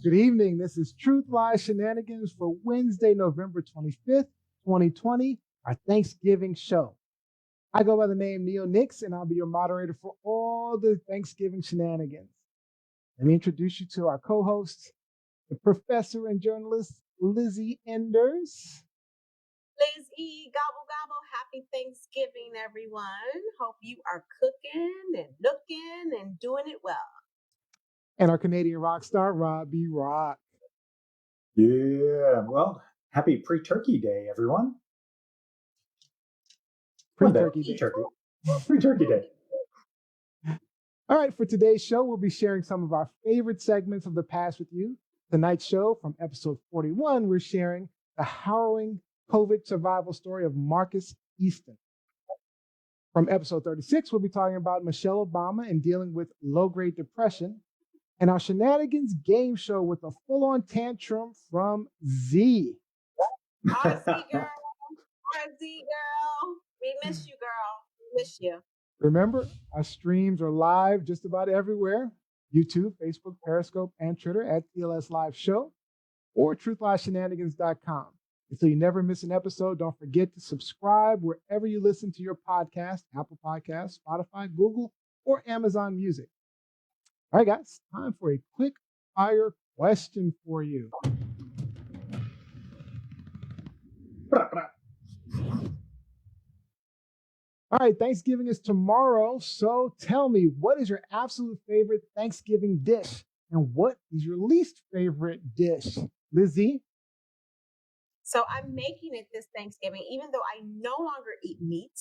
Good evening. This is Truth Lies Shenanigans for Wednesday, November 25th, 2020, our Thanksgiving show. I go by the name Neo Nix, and I'll be your moderator for all the Thanksgiving shenanigans. Let me introduce you to our co-host, the professor and journalist, Lizzie Enders. Lizzie, gobble, gobble. Happy Thanksgiving, everyone. Hope you are cooking and looking and doing it well. And our Canadian rock star, Robbie Rock. Yeah, well, happy pre-turkey day, everyone. Pre-turkey day. Pre-turkey day. All right, for today's show, we'll be sharing some of our favorite segments of the past with you. Tonight's show, from episode 41, we're sharing the harrowing COVID survival story of Marcus Easton. From episode 36, we'll be talking about Michelle Obama and dealing with low-grade depression. And our shenanigans game show with a full-on tantrum from Z. Our Z girl. We miss you, girl. We miss you. Remember, our streams are live just about everywhere. YouTube, Facebook, Periscope, and Twitter at TLS Live Show or TruthLiesShenanigans.com. And so you never miss an episode, don't forget to subscribe wherever you listen to your podcast, Apple Podcasts, Spotify, Google, or Amazon Music. All right, guys, time for a quick fire question for you. All right, Thanksgiving is tomorrow, so tell me, what is your absolute favorite Thanksgiving dish? And what is your least favorite dish? Lizzie? So I'm making it this Thanksgiving, even though I no longer eat meat,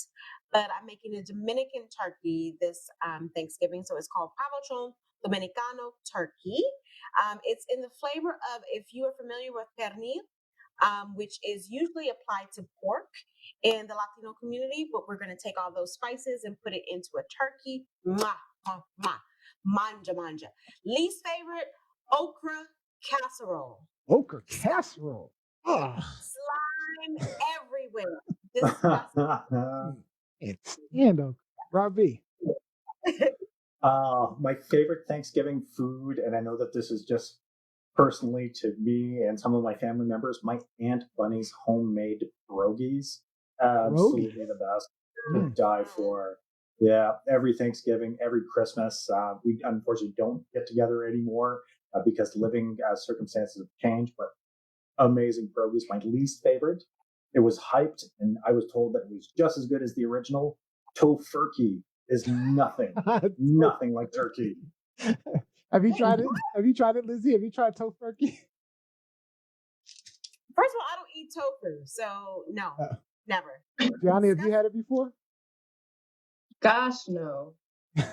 but I'm making a Dominican turkey this Thanksgiving. So it's called Pavochon Dominicano turkey. It's in the flavor of, if you are familiar with pernil, which is usually applied to pork in the Latino community, but we're going to take all those spices and put it into a turkey. Mwah, mwah, mwah. Manja, manja. Least favorite, okra casserole. Okra casserole. Slime everywhere. Disgusting. It's okra. Robbie. My favorite Thanksgiving food, and I know that this is just personally to me and some of my family members, my Aunt Bunny's homemade pierogies. Absolutely the best to die for. Yeah, every Thanksgiving, every Christmas. We unfortunately don't get together anymore because living circumstances have changed, but amazing pierogies. My least favorite, it was hyped, and I was told that it was just as good as the original. Tofurkey is nothing, nothing like turkey. Have you tried it? Have you tried it, Lizzie? Have you tried tofurkey? First of all, I don't eat tofu, so no, never. Johnny, have you had it before? Gosh, no. Tofurkey?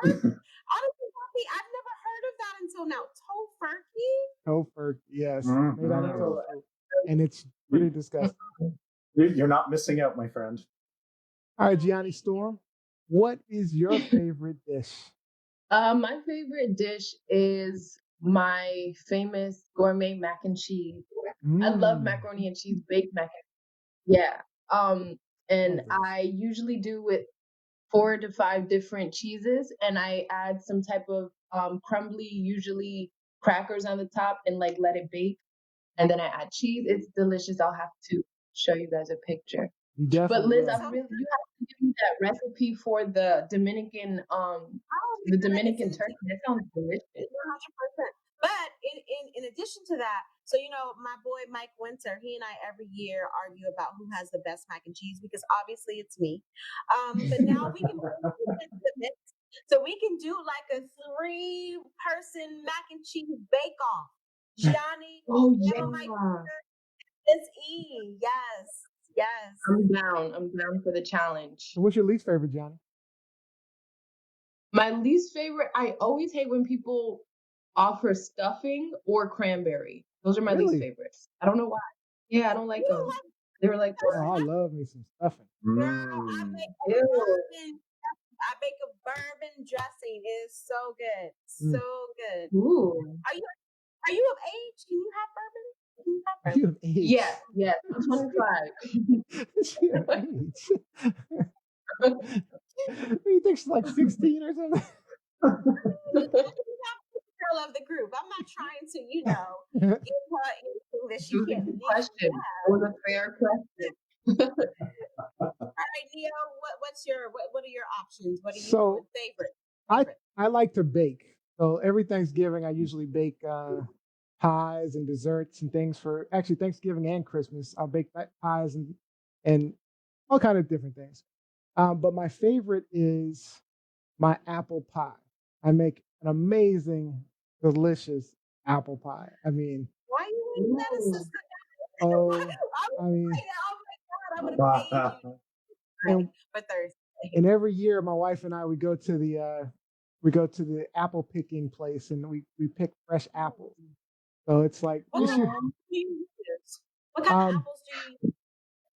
Honestly, I've never heard of that until now. Tofurkey? Tofurkey, yes. Made out of tofu. And it's pretty disgusting. You're not missing out, my friend. All right, Gianni Storm, what is your favorite dish? My favorite dish is my famous gourmet mac and cheese. I love macaroni and cheese, baked mac and cheese. Yeah. And I usually do with 4 to 5 different cheeses, and I add some type of crumbly, usually crackers on the top, and like let it bake. And then I add cheese. It's delicious. I'll have to show you guys a picture. But Liz, you have to give me that recipe for the Dominican Dominican turkey. That sounds delicious. 100%. But in addition to that, so my boy Mike Winter, he and I every year argue about who has the best mac and cheese, because obviously it's me. But now we can so we can do like a 3-person mac and cheese bake off. Johnny, Mike Winter, it's E. Yes. I'm down for the challenge. So what's your least favorite, Johnny? My least favorite, I always hate when people offer stuffing or cranberry. Those are my least favorites. I don't know why. Yeah, I don't like them. They were like, oh, I love me some stuffing. I make a bourbon dressing. It is so good. So good. Ooh. Are you of age? Can you have bourbon? Are you of age? Yes. I'm 25. You think she's like 16 or something? girl of the group. I'm not trying to, give her anything that It she was a can't good legally question. It was a fair question. All right, Neo, what are your options? What are you doing? So I Favorite. I like to bake. So every Thanksgiving, I usually bake pies and desserts and things for actually Thanksgiving and Christmas. I'll bake pies and all kind of different things. But my favorite is my apple pie. I make an amazing, delicious apple pie. I mean, Why you ain't that a Ooh, sister? oh, I'm I mean, like, oh my God, I would have paid you and for Thursday. and every year my wife and I we go to the apple picking place and we pick fresh apples. So it's like What this kind of year. aw, apples do you use? What kind of Um, apples do you use?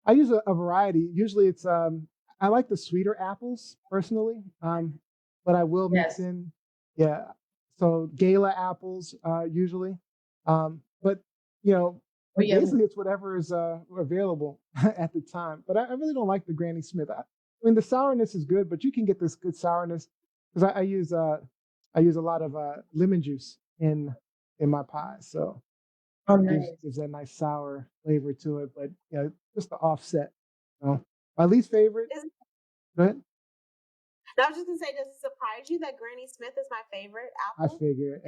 I use a variety. Usually it's I like the sweeter apples personally. But I will mix yes. in yeah. So gala apples usually. But you know, Oh, yummy. basically it's whatever is available at the time. But I really don't like the Granny Smith. I mean the sourness is good, but you can get this good sourness because I use a lot of lemon juice in my pie. So Oh, gives nice. that nice sour flavor to it, but just the offset. My least favorite. Is, Go ahead. no, I was just gonna say, does it surprise you that Granny Smith is my favorite I apple? figure.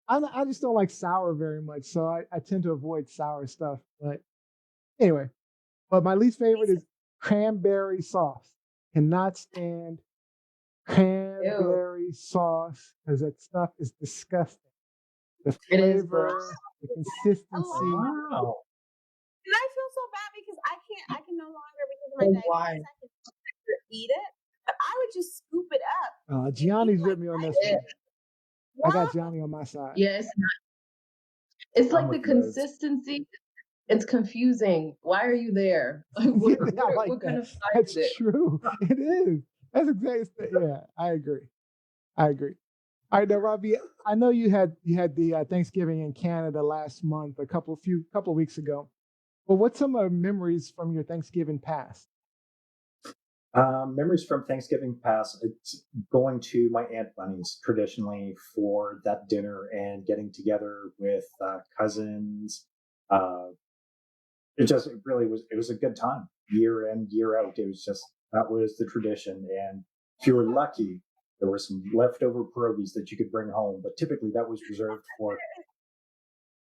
I just don't like sour very much, so I tend to avoid sour stuff. But anyway, but my least favorite is cranberry sauce. Cannot stand Ew, cranberry sauce because that stuff is disgusting. The it is gross. flavor, the I love consistency. Wow. And I feel so bad because I can no longer, because of my Oh, diabetes, why? I can no longer eat it. But I would just scoop it up and eat Gianni's it with like me on this ice. Yeah, one. I got Wow. Gianni on my side. yes. It's I'm like the with Liz. consistency. It's confusing. Why are you there? Like, Yeah, I like what kind that. of pie is That's it? true. It is. That's exactly. Yeah, I agree. I agree. All right, now, Robbie. I know you had the Thanksgiving in Canada last month, couple weeks ago. But what's some memories from your Thanksgiving past? Memories from Thanksgiving past, it's going to my Aunt Bunny's traditionally for that dinner and getting together with cousins. Uh, it really was, it was a good time year in, year out. It was just, that was the tradition. And if you were lucky, there were some leftover pierogies that you could bring home, but typically that was reserved for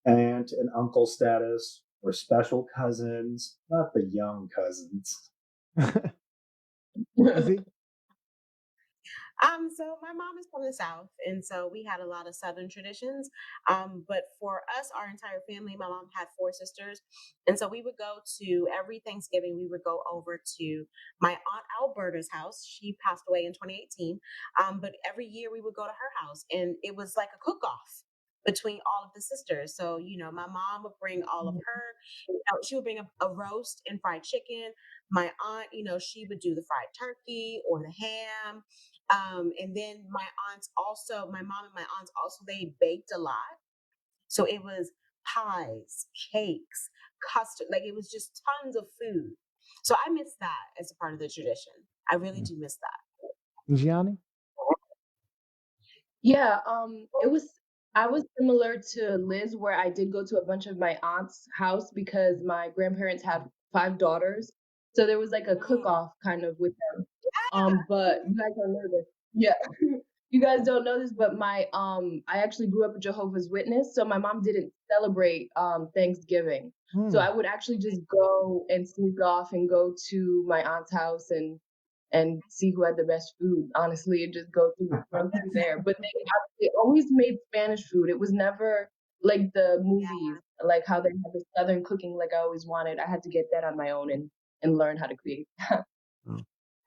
aunt and uncle status or special cousins, not the young cousins. Izzy? So my mom is from the South, and so we had a lot of Southern traditions. But for us, our entire family, my mom had four sisters, and so we would go to every Thanksgiving. We would go over to my aunt Alberta's house. She passed away in 2018. But every year we would go to her house, and it was like a cook-off between all of the sisters. So my mom would bring all of her. She would bring a roast and fried chicken. My aunt, she would do the fried turkey or the ham. And then my mom and my aunts also, they baked a lot. So it was pies, cakes, custard, like it was just tons of food. So I miss that as a part of the tradition. I really do miss that. Gianni? Yeah, it was I was similar to Liz where I did go to a bunch of my aunt's house because my grandparents had five daughters. So there was like a Mm. cook-off kind of with them. But you guys don't know this. Yeah. You guys don't know this, but my I actually grew up a Jehovah's Witness, so my mom didn't celebrate Thanksgiving. So Hmm. I would actually just go and sneak off and go to my aunt's house and see who had the best food, honestly, and just run through there. But they always made Spanish food. It was never like the Yeah. movies, like how they had the Southern cooking like I always wanted. I had to get that on my own and learn how to create. Oh.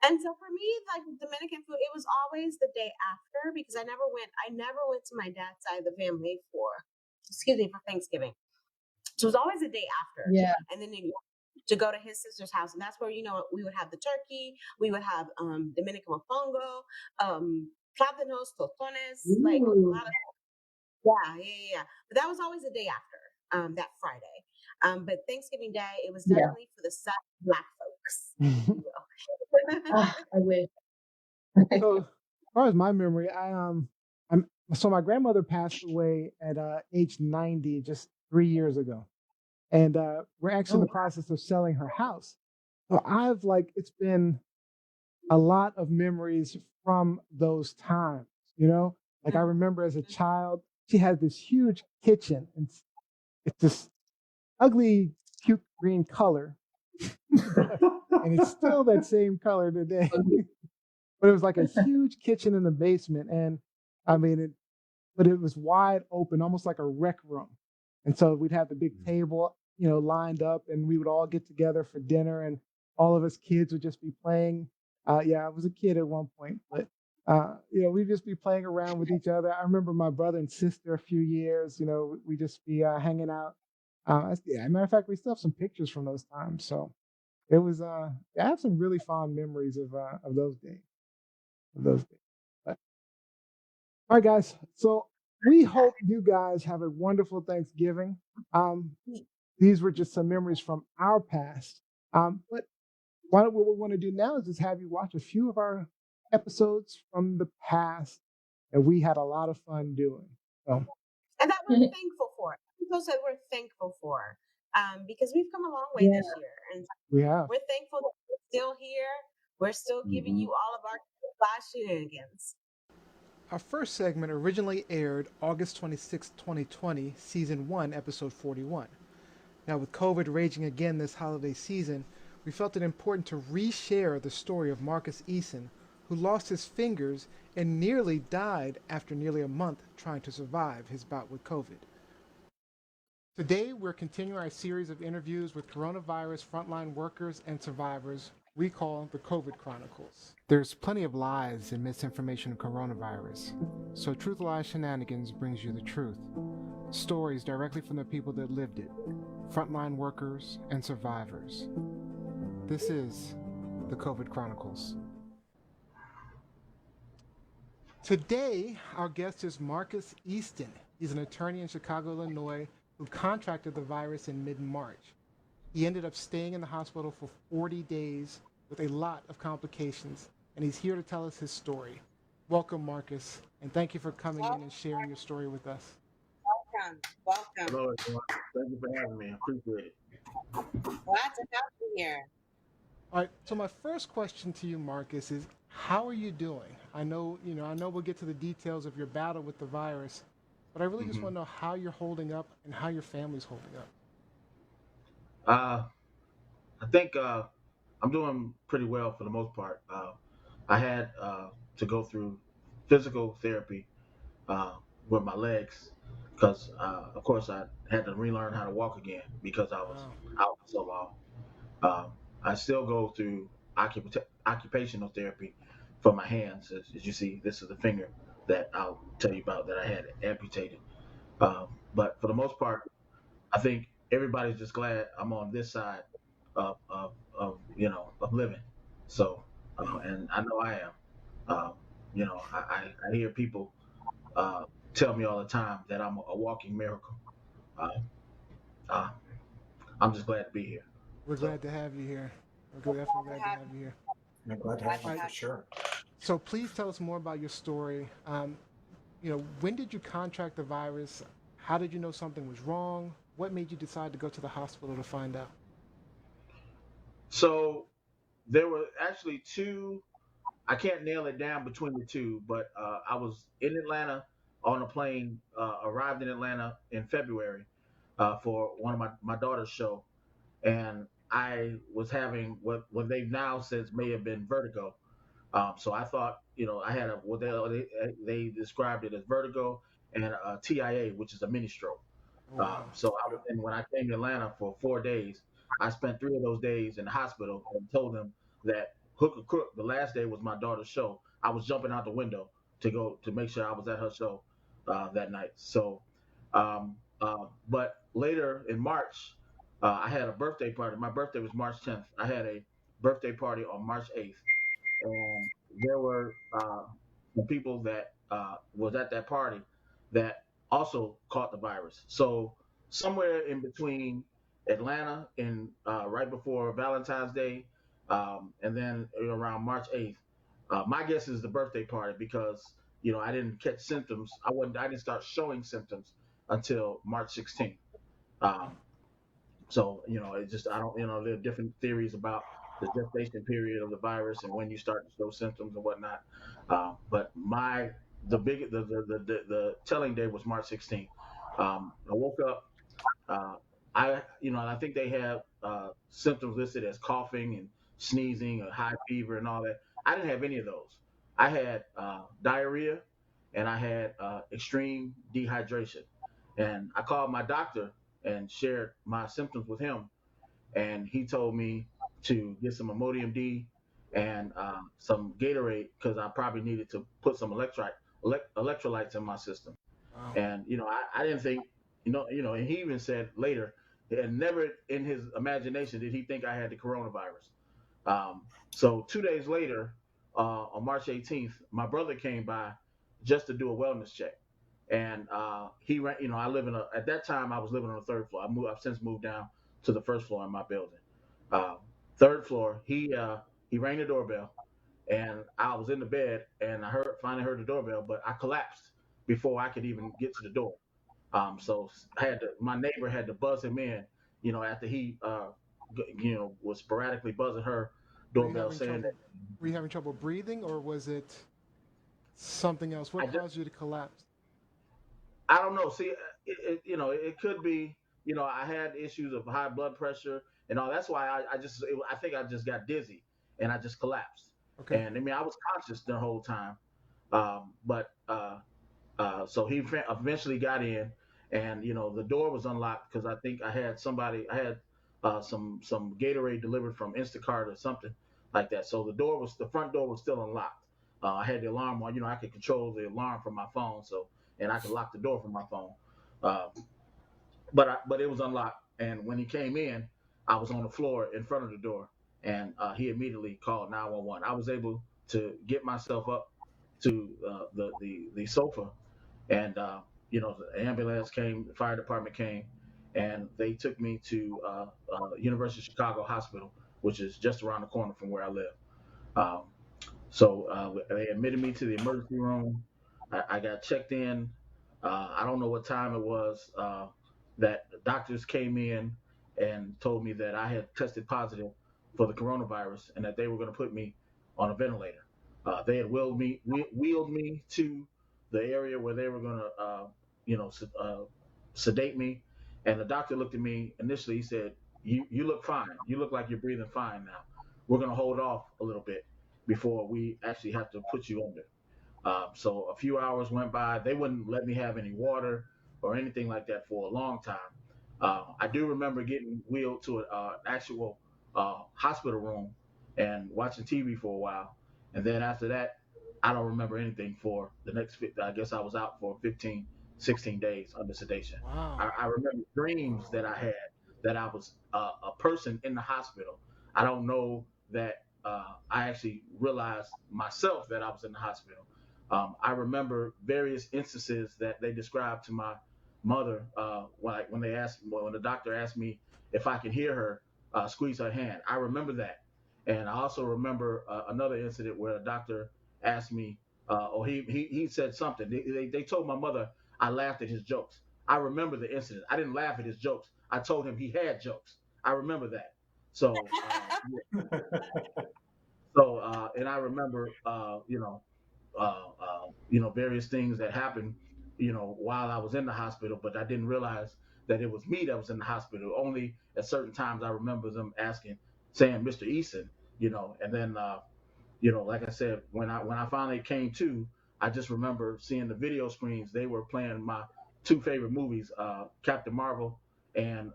And so for me, like Dominican food, it was always the day after because I never went to my dad's side of the family for Thanksgiving. So it was always the day after. Yeah. And then to go to his sister's house. And that's where, we would have the turkey, we would have Dominican mofongo, plátanos, tostones, like a Ooh. lot of, yeah, yeah, yeah. But that was always the day after, that Friday. But Thanksgiving Day, it was Yeah. definitely for the South Black folks, if you will. Ah, I wish. So far as my memory, I'm so my grandmother passed away at age 90 just 3 years ago, and we're actually Oh, in the wow. process of selling her house. So I've like it's been a lot of memories from those times. You know, like I Mhm. remember as a child, she had this huge kitchen, and it's this ugly, cute green color, but and it's still that same color today. But it was like a huge kitchen in the basement, and I mean it. But it was wide open, almost like a rec room. And so we'd have the big table, lined up, and we would all get together for dinner, and all of us kids would just be playing. Yeah, I was a kid at one point, but we'd just be playing around with each other. I remember my brother and sister a few years. We just be hanging out. Yeah, matter of fact, we still have some pictures from those times. So it was. I have some really fond memories of those days. Of those days. But all right, guys. So we hope you guys have a wonderful Thanksgiving. Um, these were just some memories from our past. But what we want to do now is just have you watch a few of our episodes from the past that we had a lot of fun doing. So And that we're thankful for. People said we're thankful for, because we've come a long way Yeah. this year, and we have. we're thankful that we're still here. We're still giving you all of our live shenanigans. Our first segment originally aired August 26, 2020, Season 1, Episode 41. Now, with COVID raging again this holiday season, we felt it important to reshare the story of Marcus Eason, who lost his fingers and nearly died after nearly a month trying to survive his bout with COVID. Today, we're continuing our series of interviews with coronavirus frontline workers and survivors we call the COVID Chronicles. There's plenty of lies and misinformation in coronavirus, so Truth Lies Shenanigans brings you the truth. Stories directly from the people that lived it, frontline workers and survivors. This is the COVID Chronicles. Today, our guest is Marcus Easton. He's an attorney in Chicago, Illinois, who contracted the virus in mid-March. He ended up staying in the hospital for 40 days with a lot of complications, and he's here to tell us his story. Welcome, Marcus, and thank you for coming in and sharing your story with us. Welcome, welcome. Hello, everyone. Thank you for having me. I appreciate it. Glad to have you here. All right, so my first question to you, Marcus, is how are you doing? I know we'll get to the details of your battle with the virus, but I really just hmm want to know how you're holding up and how your family's holding up. Uh, I think I'm doing pretty well for the most part. I had to go through physical therapy uh, with my legs because, of course, I had to relearn how to walk again because I was Wow. out for so long. Um, I still go through occupational therapy for my hands. As you see, this is the finger that I'll tell you about that I had amputated. But for the most part, I think everybody's just glad I'm on this side of living. So, and I know I am. Um, I hear people uh, tell me all the time that I'm a walking miracle. Uh, uh, I'm just glad to be here. We're So, glad to have you here. We're definitely glad to have you here. I'm glad to Glad have to you All right, for have sure. so please tell us more about your story. When did you contract the virus? How did you know something was wrong? What made you decide to go to the hospital to find out? so there were actually two. I can't nail it down between the two, but I was in Atlanta on a plane, arrived in Atlanta in February for one of my daughter's show, and I was having what they've now says may have been vertigo. So I thought, I had what they described it as vertigo and a TIA, which is a mini stroke. Oh, wow. So and when I came to Atlanta for 4 days, I spent 3 of those days in the hospital and told them that hook or crook, the last day was my daughter's show. I was jumping out the window to go to make sure I was at her show that night. So, but later in March, I had a birthday party. My birthday was March 10th. I had a birthday party on March 8th, and there were some people that was at that party that also caught the virus. So somewhere in between Atlanta and right before Valentine's Day, and then around March 8th, My guess is the birthday party because I didn't catch symptoms. I didn't start showing symptoms until March 16th. Um, so it just I don't there are different theories about the gestation period of the virus and when you start to show symptoms and whatnot. But the telling day was March 16th. I woke up. I think they have symptoms listed as coughing and sneezing or high fever and all that. I didn't have any of those. I had diarrhea and I had extreme dehydration. And I called my doctor and shared my symptoms with him, and he told me to get some Imodium D and some Gatorade because I probably needed to put some electrolytes in my system. Wow. And I didn't think, and he even said later, and never in his imagination did he think I had the coronavirus. So 2 days later, on March 18th, my brother came by just to do a wellness check, and he ran. I live in a. At that time, I was living on the third floor. I've since moved down to the first floor in my building. Uh, Third floor. He rang the doorbell, and I was in the bed, and finally heard the doorbell, but I collapsed before I could even get to the door. So my neighbor had to buzz him in, after he, was sporadically buzzing her Were you doorbell having saying trouble? that Were you having trouble breathing, or was it something else? I What just, caused you to collapse? I don't know. See, it could be, I had issues of high blood pressure and all. That's why I think I just got dizzy and I just collapsed. Okay. And I mean, I was conscious the whole time. But so he eventually got in, and the door was unlocked because I think I had some Gatorade delivered from Instacart or something like that. So the front door was still unlocked. I had the alarm on. I could control the alarm from my phone, and I could lock the door from my phone. Uh, but it was unlocked, and when he came in, I was on the floor in front of the door, and he immediately called 911. I was able to get myself up to the sofa, and the ambulance came, the fire department came, and they took me to University of Chicago Hospital, which is just around the corner from where I live. Um, so they admitted me to the emergency room. I got checked in. I don't know what time it was that the doctors came in and told me that I had tested positive for the coronavirus and that they were going to put me on a ventilator. They had wheeled me to the area where they were going to, sedate me. And the doctor looked at me initially. He said, "You look fine. You look like you're breathing fine now. We're going to hold off a little bit before we actually have to put you under." So a few hours went by. They wouldn't let me have any water or anything like that for a long time. I do remember getting wheeled to an actual hospital room and watching TV for a while. And then after that, I don't remember anything for the next, I guess I was out for 15, 16 days under sedation. Wow. I remember dreams that I had that I was a person in the hospital. I don't know that I actually realized myself that I was in the hospital. I remember various instances that they described to my mother when the doctor asked me if I could hear her squeeze her hand. I remember that, and I also remember another incident where a doctor asked me, or he said something. They told my mother I laughed at his jokes. I remember the incident. I didn't laugh at his jokes. I told him he had jokes. I remember that. So, and I remember, various things that happened, while I was in the hospital, but I didn't realize that it was me that was in the hospital. Only at certain times I remember them saying, "Mr. Eason," and then, like I said, when I finally came to, I just remember seeing the video screens. They were playing my two favorite movies, Captain Marvel and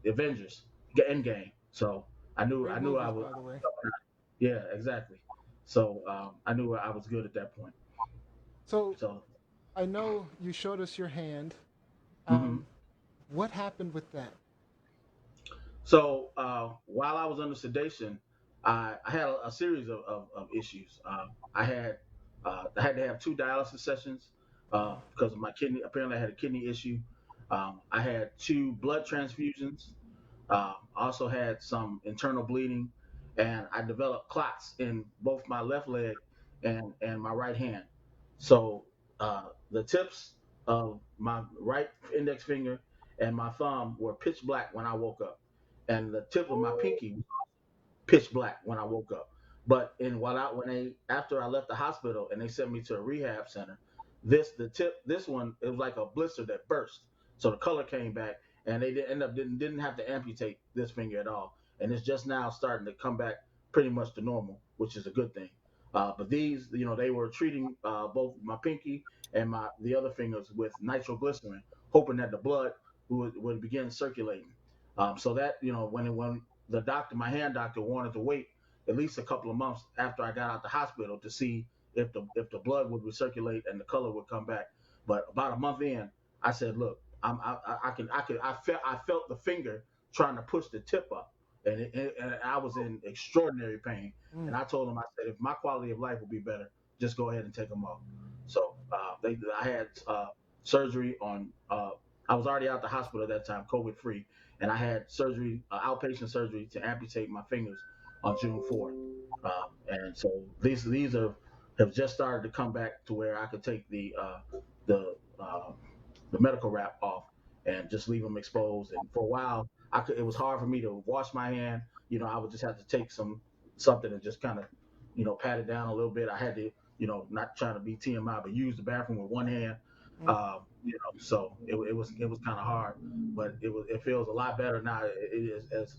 Avengers Endgame. So I Great knew I movies, was. by the way. Yeah, exactly. So I knew I was good at that point. So So I know you showed us your hand. mhm. Um, what happened with that? While I was under sedation, I had a series of issues. I had to have two dialysis sessions Wow. because of my kidney. Apparently, I had a kidney issue. I had two blood transfusions. I also had some internal bleeding, and I developed clots in both my left leg and my right hand. So the tips of my right index finger and my thumb were pitch black when I woke up, and the tip of my pinky was pitch black when I woke up. But in while I when they after I left the hospital and they sent me to a rehab center, this one it was like a blister that burst, so the color came back, and they didn't have to amputate this finger at all, and it's just now starting to come back pretty much to normal, which is a good thing. But these, they were treating both my pinky and the other fingers with nitroglycerin, hoping that the blood would begin circulating. So that when the doctor, my hand doctor, wanted to wait at least a couple of months after I got out the hospital to see if the blood would recirculate and the color would come back. But about a month in, I said, "Look, I felt the finger trying to push the tip up, and I was in extraordinary pain. And I told him, I said, if my quality of life will be better, just go ahead and take them off. So I had surgery on. I was already out the hospital at that time, COVID free, and I had surgery, outpatient surgery, to amputate my fingers on June 4th. And so these have just started to come back to where I could take the uh, the medical wrap off and just leave them exposed. And for a while, it was hard for me to wash my hand. I would just have to take something and just kind of, pat it down a little bit. I had to, not trying to be TMI, but use the bathroom with one hand. So it was kind of hard, but it feels a lot better now. It is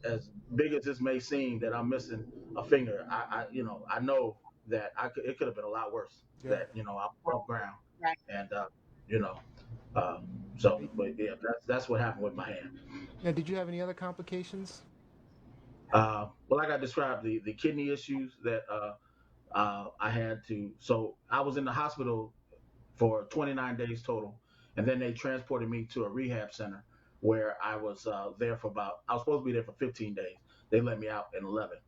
as big as this may seem that I'm missing a finger. I know that it could have been a lot worse. Yeah. That I'm above ground, Right. and you know, but yeah, that's what happened with my hand. Now, did you have any other complications? Well, like I described, the kidney issues that I had to. So I was in the hospital for 29 days total, and then they transported me to a rehab center where I was there for I was supposed to be there for 15 days. They let me out in 11,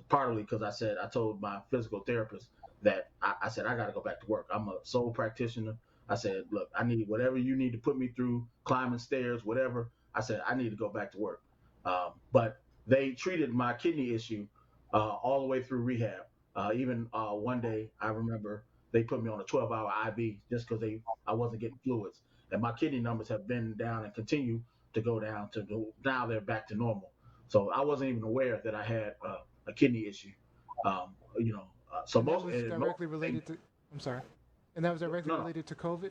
partly because I told my physical therapist that I said I got to go back to work. I'm a sole practitioner. I said, look, I need whatever you need to put me through, climbing stairs, whatever. I said I need to go back to work. But they treated my kidney issue all the way through rehab. Even one day, I remember they put me on a 12-hour IV just because I wasn't getting fluids, and my kidney numbers have been down and continue to go down now they're back to normal. So I wasn't even aware that I had a kidney issue. So And that most, was most directly related to. I'm sorry. And that was directly no, no, related to COVID.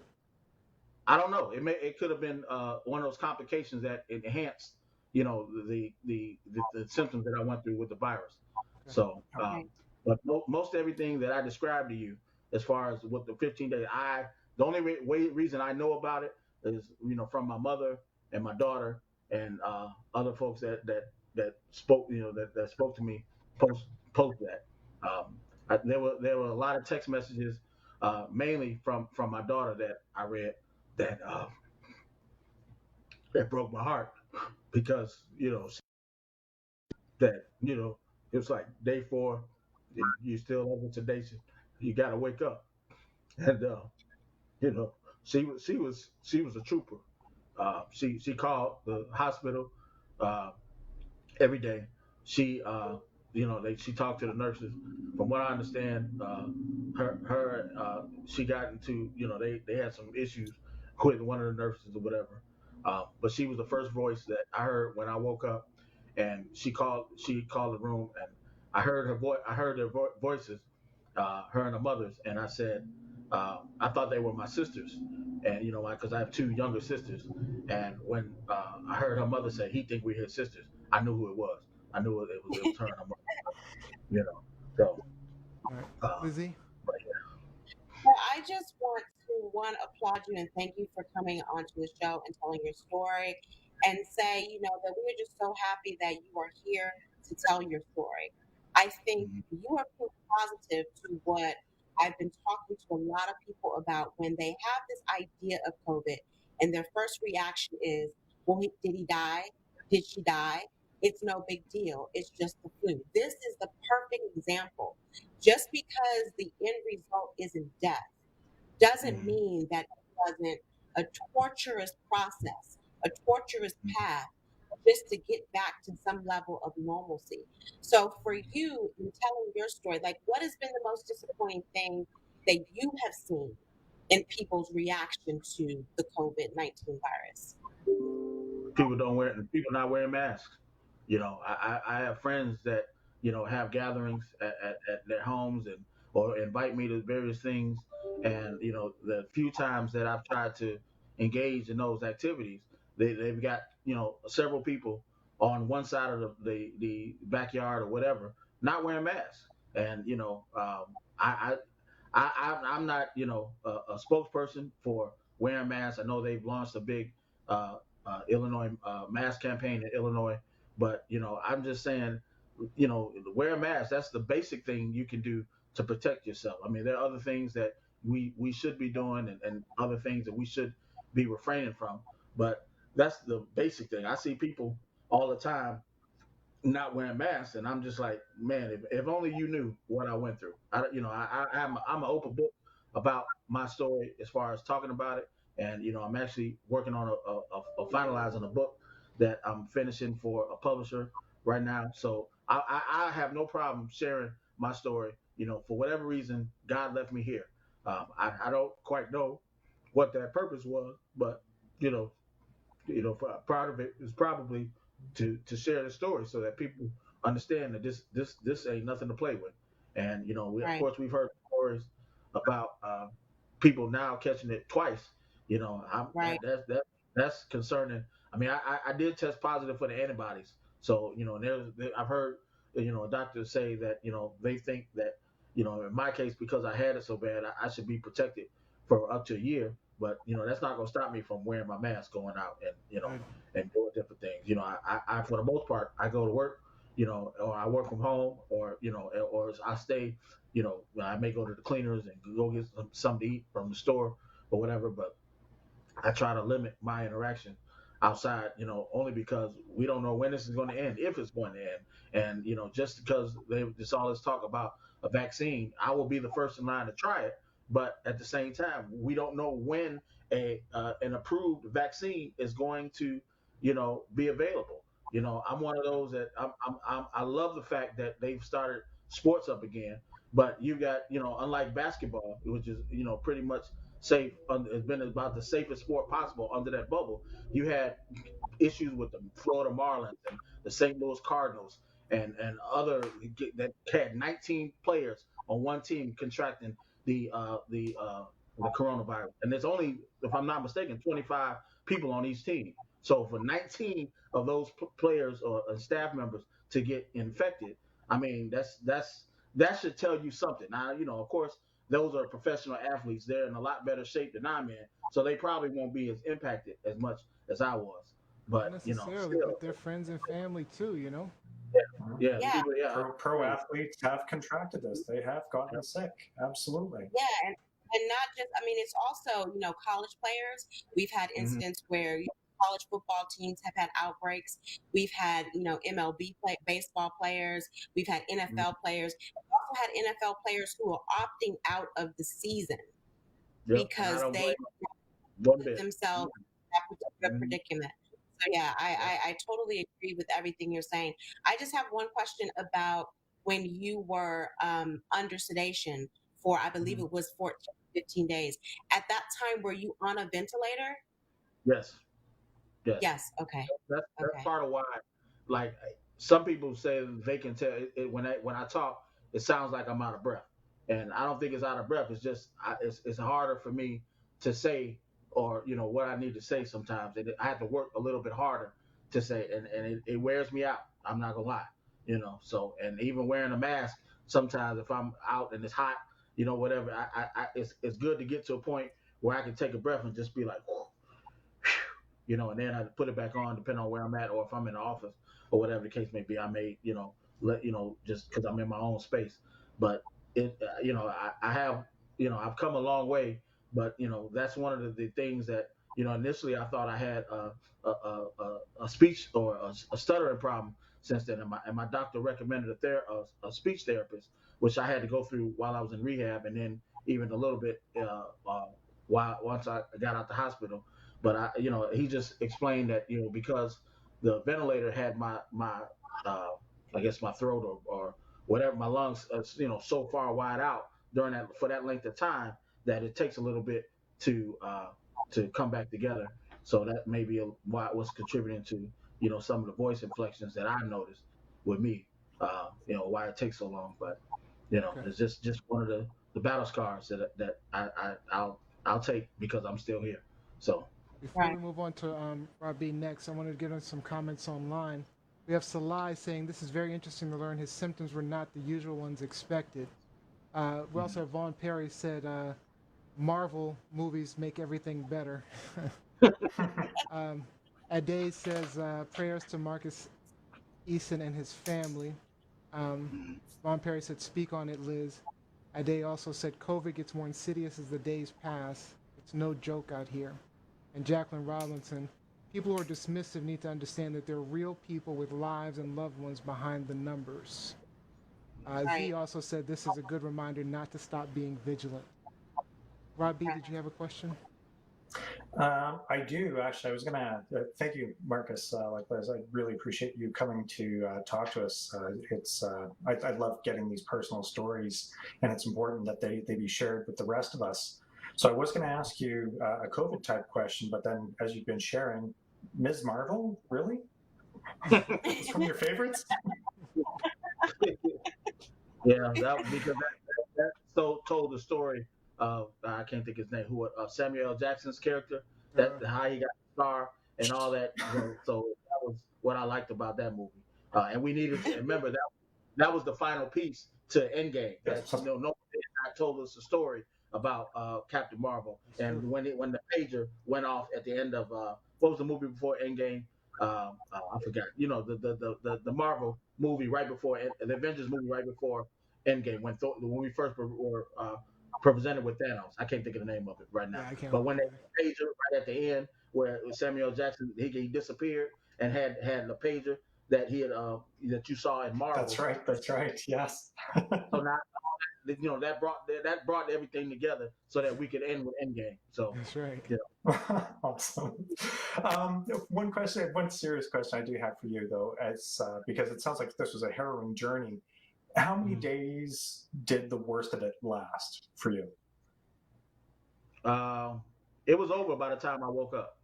I don't know. It could have been one of those complications that enhanced, the symptoms that I went through with the virus. Okay. So, Right. but most everything that I described to you, as far as what the 15 days, the only reason I know about it is from my mother and my daughter and other folks that spoke that spoke to me post that. Um, there were a lot of text messages, mainly from my daughter that I read that that broke my heart because that it was like day 4, you still under sedation, you got to wake up, and you know she was a trooper. She called the hospital uh, every day. She she talked to the nurses. From what I understand, she got into they had some issues with one of the nurses or whatever. But she was the first voice that I heard when I woke up, and she called the room, and I heard her voice. I heard their voices, her and her mother's, and I said, I thought they were my sisters, and because I have two younger sisters, and when I heard her mother say, "He think we're his sisters," I knew who it was. I knew it was her and her mother. You know, so All right, uh, Lizzie. but yeah. Well, I just want to one applaud you and thank you for coming onto the show and telling your story, and say that we are just so happy that you are here to tell your story. I think Mhm. you are proof positive to what I've been talking to a lot of people about when they have this idea of COVID, and their first reaction is, well, did he die? Did she die? It's no big deal. It's just the flu. This is the perfect example. Just because the end result isn't death doesn't Mhm. mean that it wasn't a torturous process, a torturous path just to get back to some level of normalcy. So for you, in telling your story, like what has been the most disappointing thing that you have seen in people's reaction to the COVID-19 virus? People not wearing masks. I have friends that have gatherings at their homes and or invite me to various things, and the few times that I've tried to engage in those activities, they've got several people on one side of the backyard or whatever not wearing masks, and I, I'm not a spokesperson for wearing masks. I know they've launched a big uh, Illinois mask campaign in Illinois, but I'm just saying, wear a mask. That's the basic thing you can do to protect yourself. I mean, there are other things that we should be doing, and other things that we should be refraining from, but that's the basic thing. I see people all the time not wearing masks, and I'm just like, man, if only you knew what I went through. I'm an open book about my story as far as talking about it, and I'm actually working on a finalizing a book that I'm finishing for a publisher right now. So I have no problem sharing my story. For whatever reason, God left me here. I don't quite know what that purpose was, but you know, part of it is probably to share the story so that people understand that this ain't nothing to play with. And of Right. course we've heard stories about people now catching it twice. Right. That's concerning. I mean, I did test positive for the antibodies, so I've heard a doctor say that they think that in my case, because I had it so bad, I should be protected for up to a year. But that's not going to stop me from wearing my mask, going out, and Good. and doing different things. I for the most part I go to work, or I work from home, or or I stay. I may go to the cleaners and go get something to eat from the store or whatever. But I try to limit my interaction outside, only because we don't know when this is going to end, if it's going to end. And, just because there's all this talk about a vaccine, I will be the first in line to try it. But at the same time, we don't know when an approved vaccine is going to, be available. I'm one of those that I love the fact that they've started sports up again. But you got, unlike basketball, which is, pretty much safe, has been about the safest sport possible under that bubble. You had issues with the Florida Marlins and the St. Louis Cardinals and other that had 19 players on one team contracting the uh, the uh, the coronavirus, and there's only, if I'm not mistaken, 25 people on each team. So for 19 of those players or staff members to get infected, I mean that should tell you something. Now, of course, those are professional athletes. They're in a lot better shape than I'm in, so they probably won't be as impacted as much as I was. Not But necessarily, still, but their friends and family too, you know? yeah, Mhm. yeah, Yeah. people, yeah, Pro athletes have contracted this. They have gotten sick. Absolutely. Yeah. And not just, I mean, it's also, college players. We've had mm-hmm, incidents where college football teams have had outbreaks. We've had, baseball players. We've had mm-hmm, NFL players. We've also had NFL players who are opting out of the season yep, and I because don't blame they them one put bit. themselves in that particular Mm-hmm, predicament. So yeah, yep, I totally agree with everything you're saying. I just have one question about when you were under sedation for, I believe mm-hmm. it was 14, 15 days. At that time, were you on a ventilator? Yes, yes. Yes. Okay. That's Okay. part of why. Like, some people say they can tell when I talk, it sounds like I'm out of breath, and I don't think it's out of breath. It's just it's harder for me to say, or what I need to say sometimes, and I have to work a little bit harder to say, and it wears me out. I'm not gonna lie, So, and even wearing a mask sometimes, if I'm out and it's hot, whatever, it's good to get to a point where I can take a breath and just be like, and then I put it back on depending on where I'm at, or if I'm in the office or whatever the case may be. I may, let just because I'm in my own space. But I have, I've come a long way. But that's one of the things that initially I thought I had a speech or a stuttering problem since then, and my doctor recommended a speech therapist, which I had to go through while I was in rehab, and then even a little bit while once I got out the hospital. But he just explained that because the ventilator had my I guess my throat or whatever, my lungs, so far wide out during that for that length of time that it takes a little bit to come back together. So that may be why it was contributing to some of the voice inflections that I noticed with me. Why it takes so long, but Okay. it's just one of the battle scars that I'll take because I'm still here. So Before we Right. move on to Rob B next, I wanted to get on some comments online. We have Salai saying this is very interesting to learn his symptoms were not the usual ones expected. We also have Vaughn Perry said Marvel movies make everything better. um, Ade says prayers to Marcus Eason and his family. Um, Vaughn Perry said speak on it, Liz. Ade also said COVID gets more insidious as the days pass. It's no joke out here. And Jacqueline Robinson, people who are dismissive need to understand that there are real people with lives and loved ones behind the numbers. Z Right. also said this is a good reminder not to stop being vigilant. Rob B, Right. did you have a question? I do actually. I was gonna thank you, Marcus. Likewise, I really appreciate you coming to talk to us. I love getting these personal stories, and it's important that they be shared with the rest of us. So I was going to ask you a COVID type question, but then as you've been sharing, Ms. Marvel, really? It's from your favorites? yeah, that because that so told the story of I can't think his name, who Samuel L. Jackson's character, that Uh, how he got the star and all that. So that was what I liked about that movie. And we needed to remember that was the final piece to Endgame. That Yes. nobody had not told us the story about Captain Marvel. that's true. And when the pager went off at the end of what was the movie before Endgame? I forgot. The Marvel movie right before the Avengers movie right before Endgame when we first were presented with Thanos. I can't think of the name of it right now. Yeah, I can't But when remember they either. pager right at the end where Samuel Jackson he disappeared and had the pager that he had that you saw in That's Marvel. right. That's right. Yes. So now that brought everything together so that we could end with Endgame. So That's right. yeah. Awesome. One question, one serious question I do have for you, though, as because it sounds like this was a harrowing journey. How many Mhm. days did the worst of it last for you? Um, it was over by the time I woke up.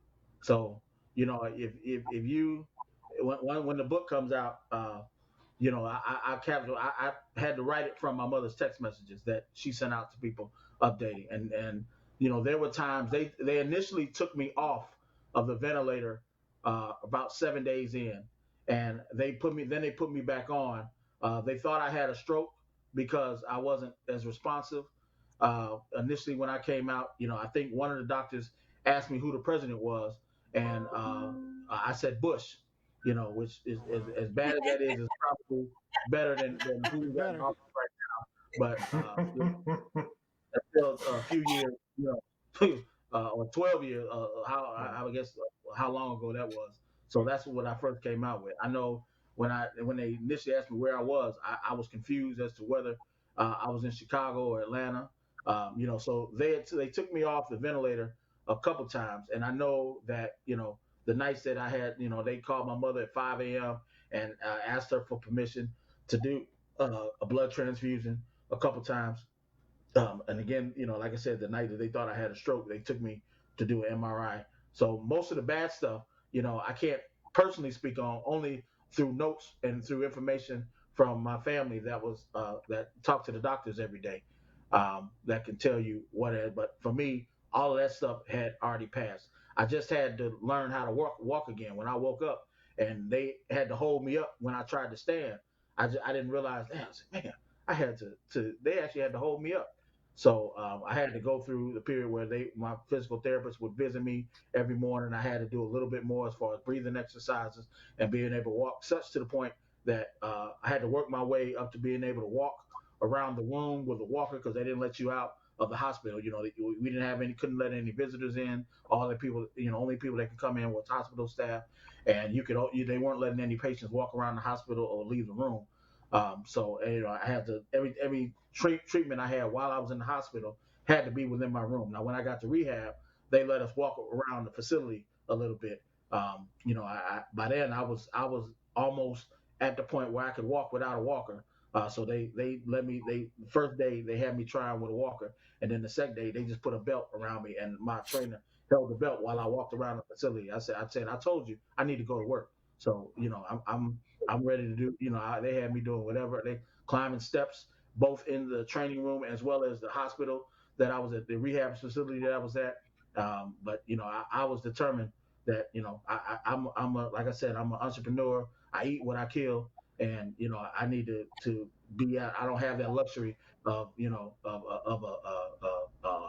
So if you when the book comes out, I had to write it from my mother's text messages that she sent out to people updating, and there were times they initially took me off of the ventilator about 7 days in, and they put me back on. They thought I had a stroke because I wasn't as responsive. Initially, when I came out, I think one of the doctors asked me who the president was, and I said Bush, which is as bad as that is probably better than who we It's got in better. office right now. But that's still a few years, or 12 years, I guess how long ago that was. So that's what I first came out with. I know when they initially asked me where I was, I was confused as to whether I was in Chicago or Atlanta. So they took me off the ventilator a couple times, and I know that the nights that I had, they called my mother at 5 a.m. and asked her for permission to do a blood transfusion a couple times. And again, like I said, the night that they thought I had a stroke, they took me to do an MRI. So most of the bad stuff, I can't personally speak on, only through notes and through information from my family that talk to the doctors every day, that can tell you what it is. But for me, all of that stuff had already passed. I just had to learn how to walk again. When I woke up and they had to hold me up when I tried to stand, I didn't realize. Damn, I said, man, I had to. They actually had to hold me up. So I had to go through the period where my physical therapist would visit me every morning. I had to do a little bit more as far as breathing exercises and being able to walk, such to the point that I had to work my way up to being able to walk around the room with a walker because they didn't let you out of the hospital. We didn't have couldn't let any visitors in. All the people, only people that could come in was hospital staff, and they weren't letting any patients walk around the hospital or leave the room. So I had to every treatment I had while I was in the hospital had to be within my room. Now, when I got to rehab, they let us walk around the facility a little bit, By then I was almost at the point where I could walk without a walker. So they let me. They first day they had me trying with a walker, and then the second day they just put a belt around me, and my trainer held the belt while I walked around the facility. I said, I told you I need to go to work. So I'm ready to do. They had me doing whatever. They climbing steps both in the training room as well as the hospital that I was at, the rehab facility that I was at. But I was determined that like I said, I'm an entrepreneur. I eat what I kill, and I need to be out. I don't have that luxury of a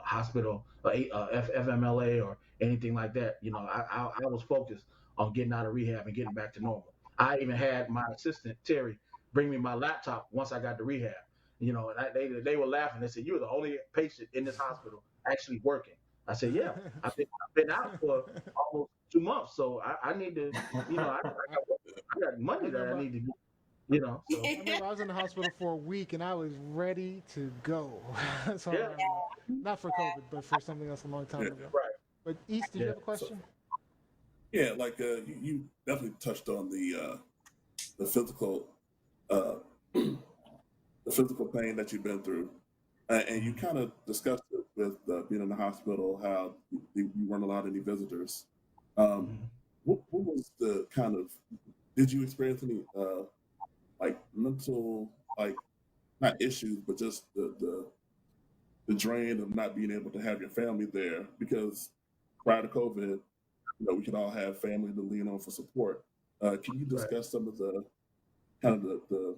hospital, FMLA or anything like that. I was focused on getting out of rehab and getting back to normal. I even had my assistant Terry bring me my laptop once I got to rehab. And they were laughing. They said, "You're the only patient in this hospital actually working." I said, "Yeah, I've been out for almost 2 months, so I need to, I got money that I need to So I remember I was in the hospital for a week and I was ready to go. So I yeah, remember that. Not for COVID, but for something else a long time Yeah. ago. right, But East, did you yeah. have a question? Yeah, like you definitely touched on the physical uh, the physical pain that you've been through, and you kind of discussed it with being in the hospital, how you weren't allowed any visitors. Um, Mhm. what was the kind of did you experience any like mental like not issues, but just the drain of not being able to have your family there because prior to COVID, we can all have family to lean on for support. Can you Right. discuss some of the kind of the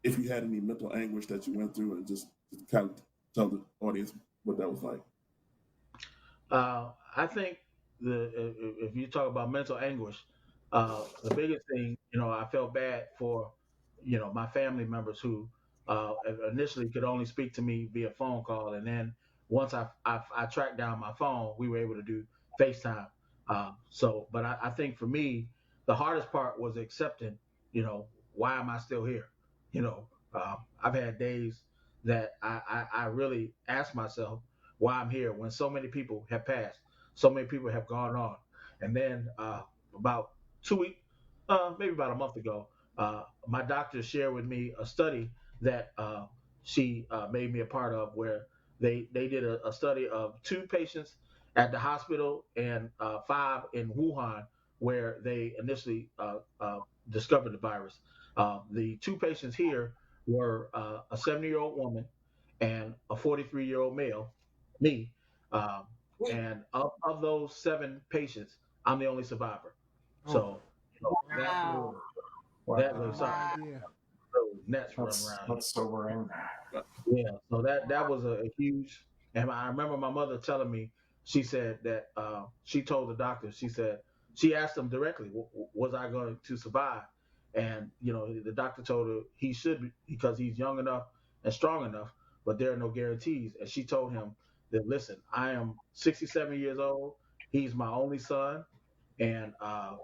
if you had any mental anguish that you went through and just kind of tell the audience what that was like? I think if you talk about mental anguish, the biggest thing, I felt bad for, my family members who initially could only speak to me via phone call, and then once I tracked down my phone, we were able to do FaceTime. But I think for me, the hardest part was accepting, why am I still here? I've had days that I really ask myself why I'm here when so many people have passed, so many people have gone on. And then about 2 weeks, maybe about a month ago, my doctor shared with me a study that she made me a part of where they did a study of 2 patients at the hospital and 5 in Wuhan, where they initially discovered the virus. The 2 patients here were a 70-year-old woman and a 43-year-old male, me. Um, and of those 7 patients, I'm the only survivor. Oh, So that Wow. that I was had no something Wow. idea. nuts running That's around here. that's sobering. Yeah, so that was a huge. And I remember my mother telling me, she said that she told the doctor, she said she asked him directly, was I going to survive? And the doctor told her he should be because he's young enough and strong enough, but there are no guarantees. And she told him that, listen, I am 67 years old. He's my only son, and I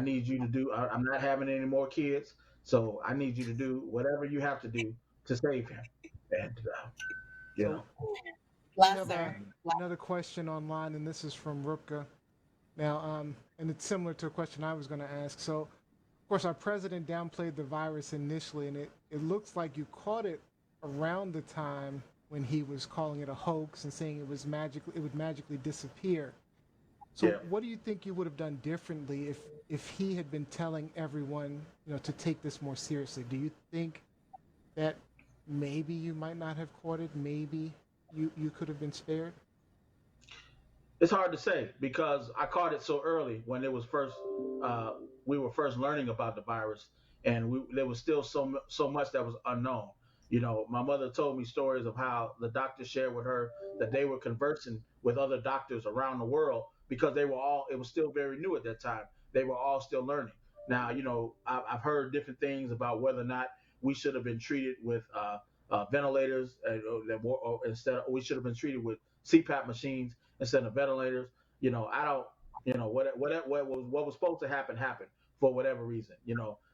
need you to do. I'm not having any more kids, so I need you to do whatever you have to do to save him. And you So know, we Bless have her. another question online, and this is from Rupka. Now, and it's similar to a question I was going to ask. So, of course, our president downplayed the virus initially, and it looks like you caught it around the time when he was calling it a hoax and saying it would magically disappear. So, yeah. what do you think you would have done differently if he had been telling everyone, to take this more seriously? Do you think that maybe you might not have caught it? Maybe you could have been spared? It's hard to say because I caught it so early when it was first. Uh, we were first learning about the virus, and there was still so much that was unknown. My mother told me stories of how the doctors shared with her that they were conversing with other doctors around the world because they were all. It was still very new at that time. They were all still learning. Now, I've heard different things about whether or not we should have been treated with ventilators or instead we should have been treated with CPAP machines instead of ventilators. I don't. What was supposed to happen happened for whatever reason.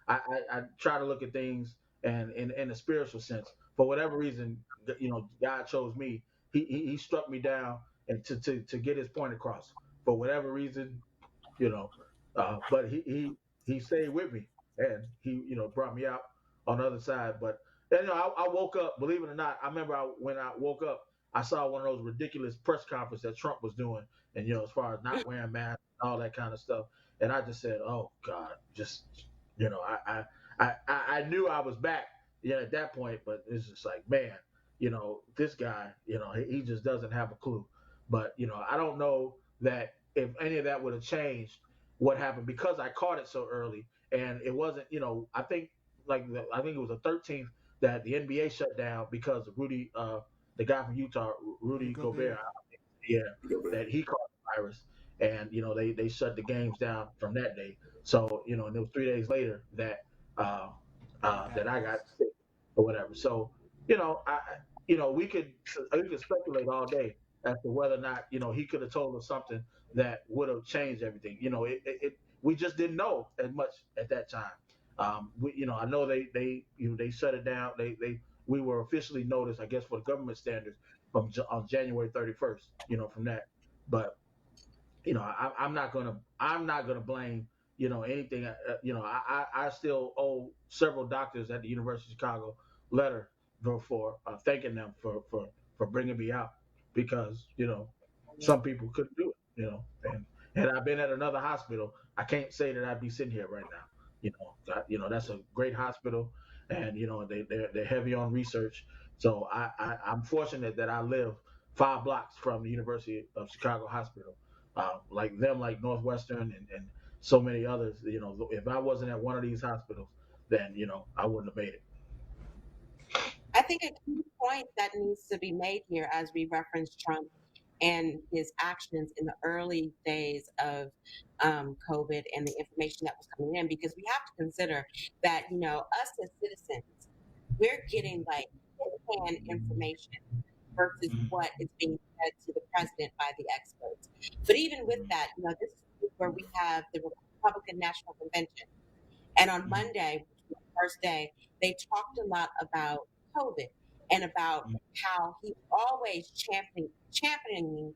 I try to look at things and in a spiritual sense. For whatever reason, God chose me. He struck me down and to get his point across. For whatever reason, you know. But he stayed with me, and he brought me out on the other side. But I woke up. Believe it or not, I remember when I woke up, I saw one of those ridiculous press conferences that Trump was doing, and as far as not wearing masks, and all that kind of stuff. And I just said, "Oh God, just I knew I was back, at that point, but it's just like, man, this guy, he just doesn't have a clue. But I don't know that if any of that would have changed what happened because I caught it so early, and it wasn't, I think I think it was the 13th that the NBA shut down because of Rudy, the guy from Utah, Rudy Gobert, yeah, that he caught the virus, and they shut the games down from that day. So and it was 3 days later that uh, that I got sick or whatever. So I we could speculate all day as to whether or not he could have told us something that would have changed everything. We just didn't know as much at that time. I know they shut it down. We were officially noticed, I guess, for the government standards on January 31st. From that, but I'm not gonna blame anything. I still owe several doctors at the University of Chicago letter for thanking them for bringing me out because some people couldn't do it. And had I been at another hospital, I can't say that I'd be sitting here right now. That's a great hospital, and they're heavy on research. So I'm fortunate that I live 5 blocks from the University of Chicago Hospital, like Northwestern and so many others. If I wasn't at one of these hospitals, then I wouldn't have made it. I think a key point that needs to be made here as we reference Trump and his actions in the early days of COVID and the information that was coming in, because we have to consider that, us as citizens, we're getting like hand information versus what is being said to the president by the experts. But even with that, this is where we have the Republican National Convention. And on Monday, which was the first day, they talked a lot about COVID and about how he always championing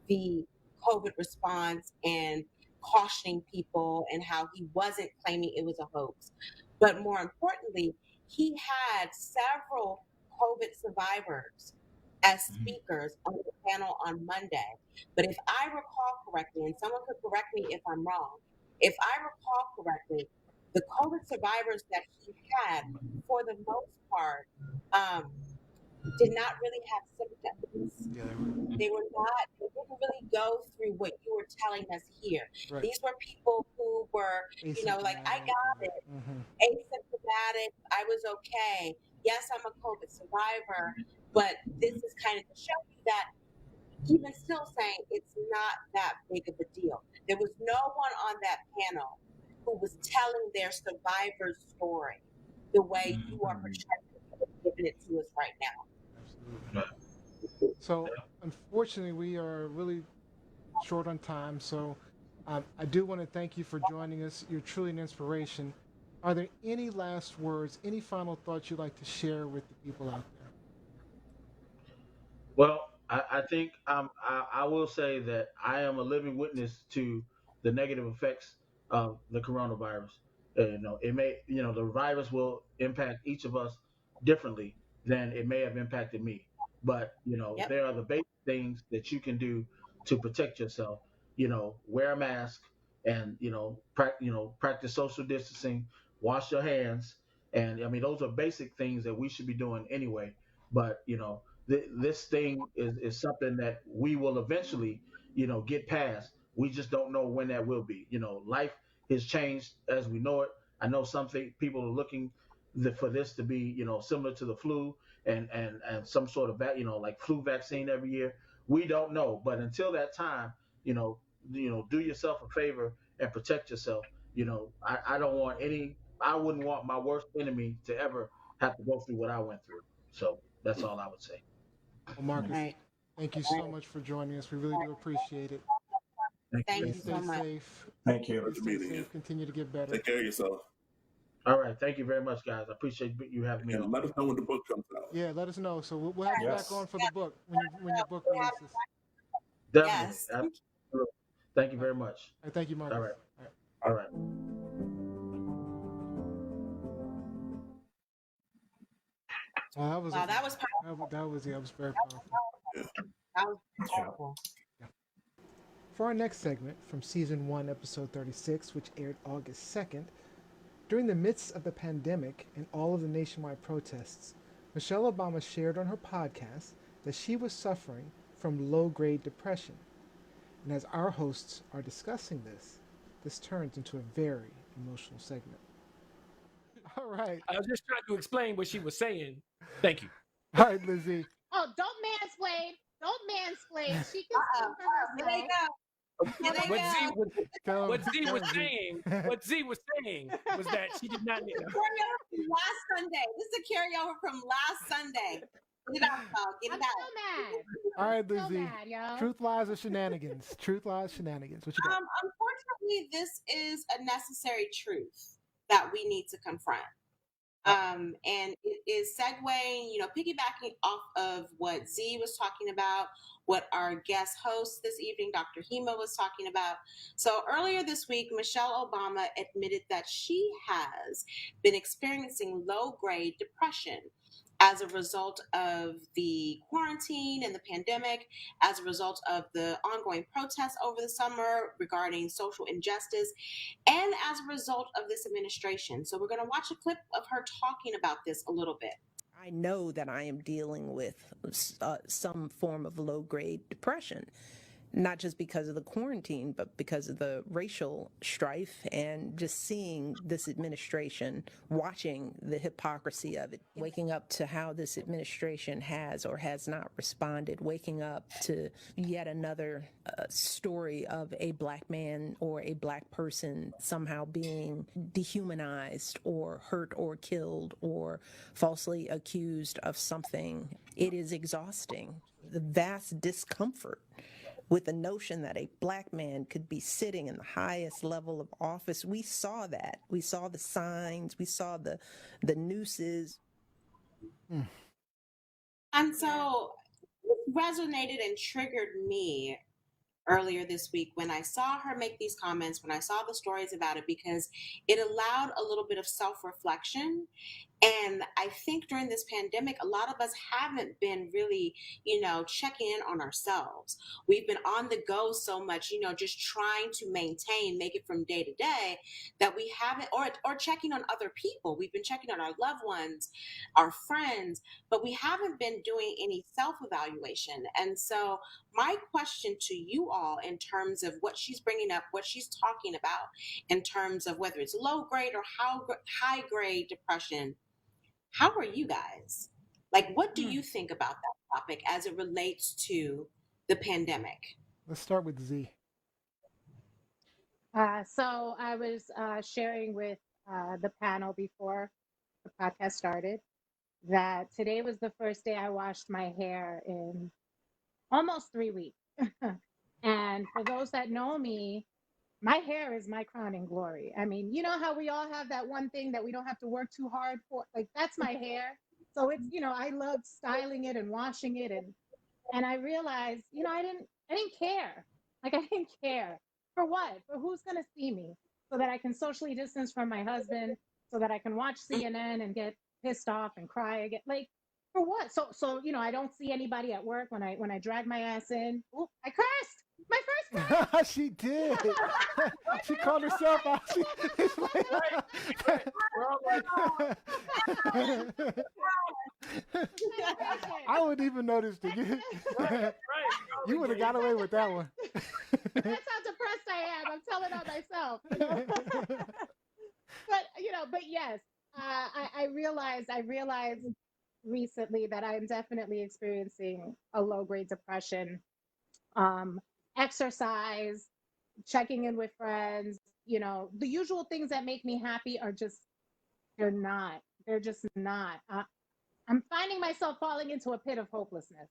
the COVID response and cautioning people and how he wasn't claiming it was a hoax. But more importantly, he had several COVID survivors as speakers on the panel on Monday. But if I recall correctly, and someone could correct me if I'm wrong, if I recall correctly, the COVID survivors that he had, for the most part, did not really have symptoms. Yeah, They didn't really go through what you were telling us here. right. These were people who were, like, I got it, asymptomatic, I was okay. Yes, I'm a COVID survivor, but this is kind of to show you that even still saying it's not that big of a deal. There was no one on that panel who was telling their survivor's story the way you are giving it to us right now. Absolutely. So, unfortunately, we are really short on time. So, I do want to thank you for joining us. You're truly an inspiration. Are there any last words, any final thoughts you'd like to share with the people out there? Well, I think I will say that I am a living witness to the negative effects of the coronavirus. It may, the virus will impact each of us differently than it may have impacted me. But Yep. there are the basic things that you can do to protect yourself. Wear a mask, and practice social distancing, wash your hands, and I mean those are basic things that we should be doing anyway. But this thing is something that we will eventually, get past. We just don't know when that will be. Life has changed as we know it. I know people are looking for this to be, similar to the flu and some sort of like flu vaccine every year. We don't know, but until that time, do yourself a favor and protect yourself. I don't want I wouldn't want my worst enemy to ever have to go through what I went through. So that's all I would say. Well, Marcus, Right. thank you so much for joining us. We really do appreciate it. Thank you Stay so much. safe. Thank you. Pleasure Stay meeting you. safe. Continue to get better. Take care of yourself. All right. Thank you very much, guys. I appreciate you having me And on. let us know when the book comes out. Yeah, let us know. So we'll have you Yes. back on for the book when your book releases. Definitely. Yes. Absolutely. Thank you very much. All right, thank you, Marcus. All right. All right. All right. Wow, That was powerful. that was very powerful. That was powerful. Yeah. For our next segment from season 1, episode 36, which aired August 2nd, during the midst of the pandemic and all of the nationwide protests, Michelle Obama shared on her podcast that she was suffering from low-grade depression. And as our hosts are discussing this turns into a very emotional segment. All right. I was just trying to explain what she was saying. Thank you. All right, Lizzie. Oh, don't mansplain. Don't mansplain. She can speak for There they herself. go. Here they go. What Z was saying was that she did not need Carryover from last Sunday. This is a carryover from last Sunday. Get it out, y'all. Get I'm it out. so mad. All right, So Lizzie. mad, yo. Truth, lies, or shenanigans? Truth, lies, shenanigans. What you got? Unfortunately, this is a necessary truth that we need to confront. And it is segueing, piggybacking off of what Z was talking about, what our guest host this evening, Dr. Hema, was talking about. So earlier this week, Michelle Obama admitted that she has been experiencing low-grade depression as a result of the quarantine and the pandemic, as a result of the ongoing protests over the summer regarding social injustice, and as a result of this administration. So we're going to watch a clip of her talking about this a little bit. I know that I am dealing with some form of low-grade depression, not just because of the quarantine, but because of the racial strife and just seeing this administration, watching the hypocrisy of it, waking up to how this administration has or has not responded, waking up to yet another story of a Black man or a Black person somehow being dehumanized or hurt or killed or falsely accused of something. It is exhausting. The vast discomfort with the notion that a Black man could be sitting in the highest level of office. We saw that. We saw the signs. We saw the nooses. And so it resonated and triggered me earlier this week when I saw her make these comments, when I saw the stories about it, because it allowed a little bit of self-reflection. And I think during this pandemic, a lot of us haven't been really, checking in on ourselves. We've been on the go so much, just trying to maintain, make it from day to day, that we haven't, or checking on other people. We've been checking on our loved ones, our friends, but we haven't been doing any self-evaluation. And so my question to you all in terms of what she's bringing up, what she's talking about, in terms of whether it's low grade or high grade depression, how are you guys? Like, what do you think about that topic as it relates to the pandemic? Let's start with Z. So I was sharing with the panel before the podcast started that today was the first day I washed my hair in almost 3 weeks. And for those that know me, my hair is my crowning glory. I mean, you know how we all have that one thing that we don't have to work too hard for? Like, that's my hair. So it's, I love styling it and washing it. And I realized, I didn't care. Like, I didn't care. For what? For who's going to see me? So that I can socially distance from my husband, so that I can watch CNN and get pissed off and cry again. Like, for what? So I don't see anybody at work when I drag my ass in. Ooh, I cursed. My first time. She did. She called herself out. I wouldn't even notice it. You would have got away with that one. That's how depressed I am. I'm telling on myself. But yes, I realized recently that I'm definitely experiencing a low-grade depression. Exercise, checking in with friends, the usual things that make me happy are just, they're just not. I'm finding myself falling into a pit of hopelessness.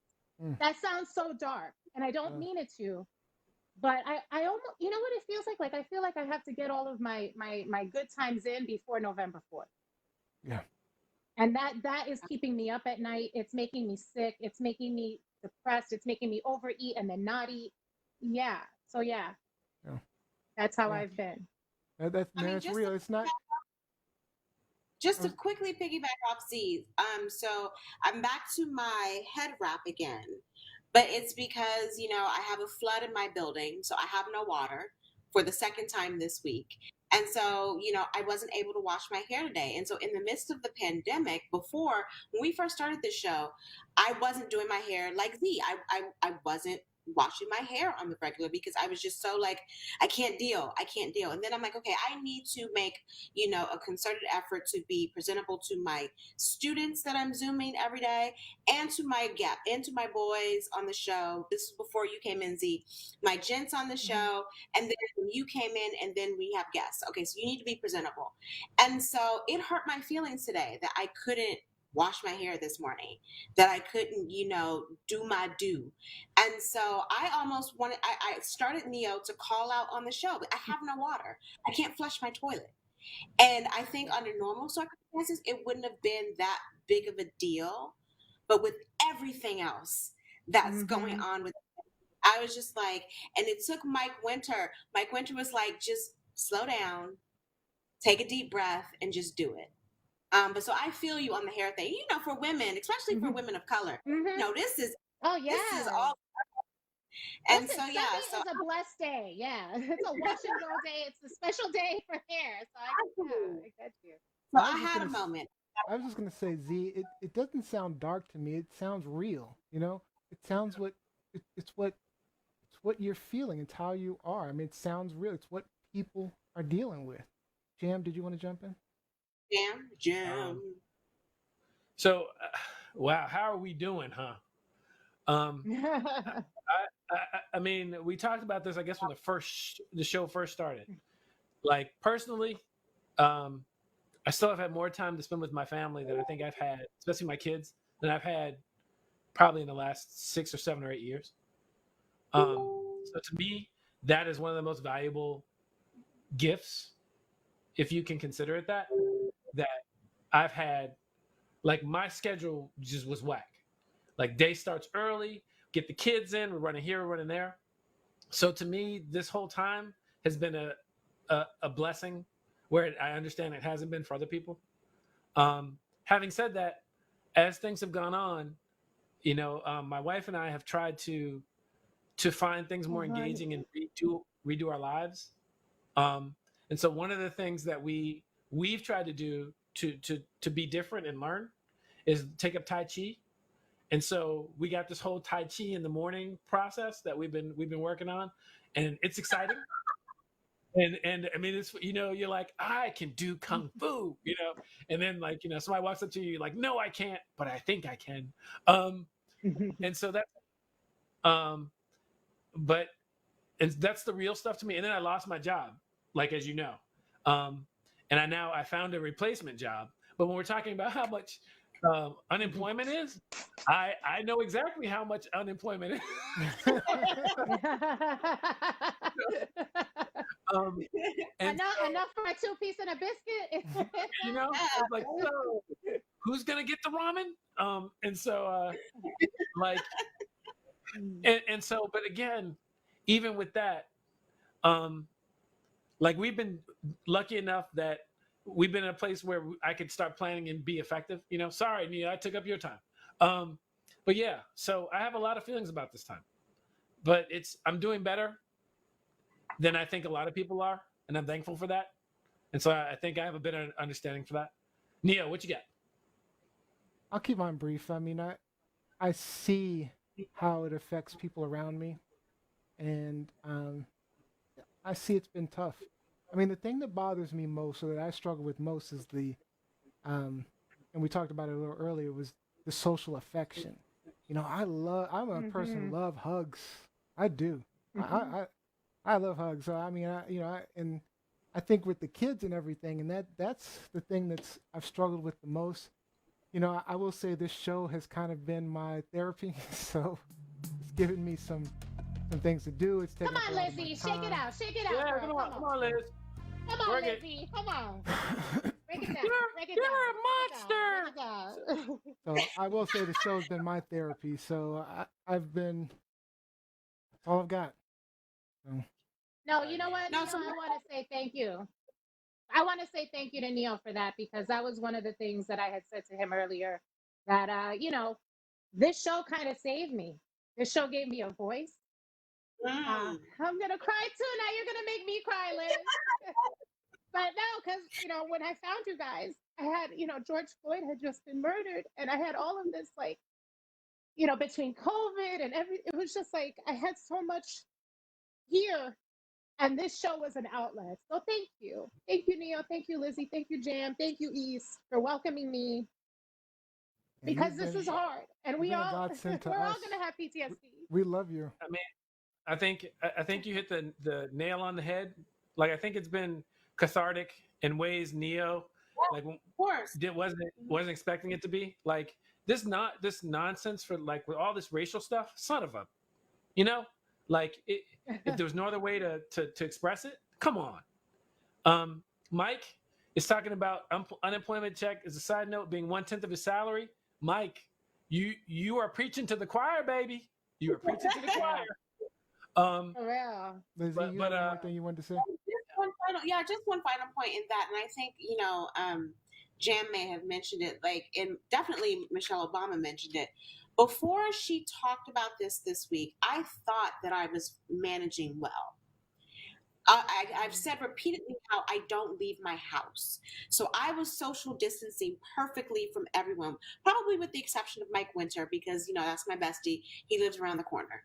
That sounds so dark, and I don't mean it to, but I almost, what it feels like? Like, I feel like I have to get all of my good times in before November 4th. Yeah. And that is keeping me up at night. It's making me sick. It's making me depressed. It's making me overeat and then not eat. Yeah. So yeah. That's how Yeah. I've been. That's I mean, that's just real. It's not. just I to was, quickly piggyback off Z, so I'm back to my head wrap again, but it's because I have a flood in my building, so I have no water for the second time this week, and so I wasn't able to wash my hair today, and so in the midst of the pandemic, before when we first started this show, I wasn't doing my hair like Z. I wasn't washing my hair on the regular because I was just so like I can't deal, and then I'm like, okay, I need to make a concerted effort to be presentable to my students that I'm Zooming every day and to my gap and to my boys on the show. This is before you came in, Z. My gents on the show, and then when you came in, and then we have guests. Okay, so you need to be presentable. And so it hurt my feelings today that I couldn't wash my hair this morning, that I couldn't, do my do. And so I almost wanted, I started Neo to call out on the show, but I have no water. I can't flush my toilet. And I think under normal circumstances, it wouldn't have been that big of a deal. But with everything else that's going on with, I was just like, and it took Mike Winter. Mike Winter was like, just slow down, take a deep breath, and just do it. But so I feel you on the hair thing. For women, especially for women of color, this is Oh yeah. this is all. And Listen, so Sunday is a blessed day. Yeah, it's a wash and go day. It's a special day for hair. So I get you. So I I was just had a gonna moment. I was just gonna say, Z. It doesn't sound dark to me. It sounds real. It sounds it's what you're feeling. It's how you are. I mean, it sounds real. It's what people are dealing with. Jam, did you want to jump in? Jam. So, wow, how are we doing, huh? I mean, we talked about this, I guess, when the show first started. Like personally, I still have had more time to spend with my family than I think I've had, especially my kids, than I've had probably in the last 6 or 7 or 8 years. So to me, that is one of the most valuable gifts, if you can consider it that I've had. Like my schedule just was whack. Like day starts early, get the kids in, we're running here, we're running there. So to me, this whole time has been a blessing, where I understand it hasn't been for other people. Having said that, as things have gone on, my wife and I have tried to find things more engaging and redo our lives. And so one of the things that we've tried to do to be different and learn is take up Tai Chi. And so we got this whole Tai Chi in the morning process that we've been working on, and it's exciting. And I mean, it's you're like, I can do kung fu, and then like somebody walks up to you, you're like, no, I can't, but I think I can. And so that, but and that's the real stuff to me. And then I lost my job, like as you know, and I found a replacement job. But when we're talking about how much unemployment is, I know exactly how much unemployment is. Enough for a 2-piece and a biscuit. I was like, so who's gonna get the ramen? And so like, and so, but again, even with that, like we've been lucky enough that we've been in a place where I could start planning and be effective. Sorry, Nia, I took up your time. But yeah, so I have a lot of feelings about this time, but I'm doing better than I think a lot of people are, and I'm thankful for that. And so I think I have a better understanding for that. Nia, what you got? I'll keep mine brief. I mean, I see how it affects people around me, and I see it's been tough. I mean, the thing that bothers me most, or that I struggle with most, is and we talked about it a little earlier, was the social affection. I'm a person who love hugs. I do. I love hugs. So I mean, and I think with the kids and everything, and that's the thing I've struggled with the most. I will say this show has kind of been my therapy. So it's given me some things to do. It's taken Come on, Lizzie, shake it out, Yeah, come on, Liz. Come on, Work it. Lizzie, come on. Break it down. Break it You're a down. Break it down. So I will say the show's been my therapy. So that's all I've got. So. No, you know what, No, Neil? so I want to say thank you. I want to say thank you to Neil for that because that was one of the things that I had said to him earlier that, this show kind of saved me. This show gave me a voice. mm, I'm going to cry too. Now you're going to make me cry, Liz. But no, because, when I found you guys, I had, George Floyd had just been murdered and I had all of this, like, between COVID and it was just like I had so much here. And this show was an outlet. So thank you. Thank you, Neil. Thank you, Lizzie. Thank you, Jam. Thank you, East, for welcoming me And because this is hard. And you've we been a all, godsend to we're all us. going to have PTSD. We love you. I mean, I think you hit the nail on the head. Like I think it's been cathartic in ways Neo like of course. wasn't expecting it to be. Like this nonsense for like with all this racial stuff, son of a, like if there was no other way to express it, come on. Mike is talking about unemployment check as a side note being 1/10 of his salary. Mike, you are preaching to the choir, baby. You are preaching to the choir. For real. Lizzie, you have one more thing you wanted to say? Just one final point in that, and I think Jam may have mentioned it, like, and definitely Michelle Obama mentioned it before she talked about this week. I thought that I was managing well. I've said repeatedly how I don't leave my house. So I was social distancing perfectly from everyone, probably with the exception of Mike Winter, because, that's my bestie. He lives around the corner.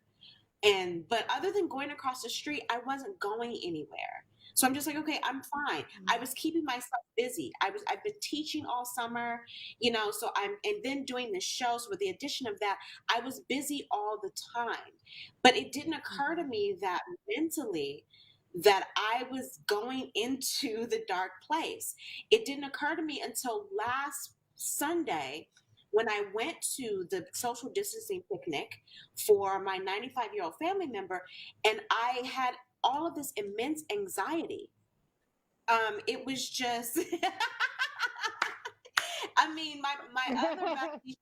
But other than going across the street, I wasn't going anywhere. So I'm just like, okay, I'm fine. I was keeping myself busy. I've been teaching all summer, and then doing the show. So with the addition of that, I was busy all the time. But it didn't occur to me that mentally that I was going into the dark place. It didn't occur to me until last Sunday when I went to the social distancing picnic for my 95-year-old family member, and I had all of this immense anxiety. It was just, I mean, my other bestie,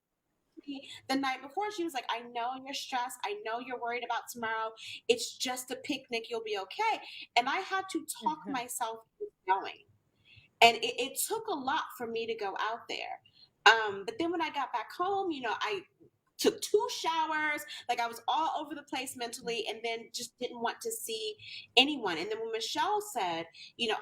the night before, she was like, I know you're stressed. I know you're worried about tomorrow. It's just a picnic. You'll be okay. And I had to talk myself going. And it took a lot for me to go out there. But then when I got back home, I took 2 showers. Like I was all over the place mentally, and then just didn't want to see anyone. And then when Michelle said,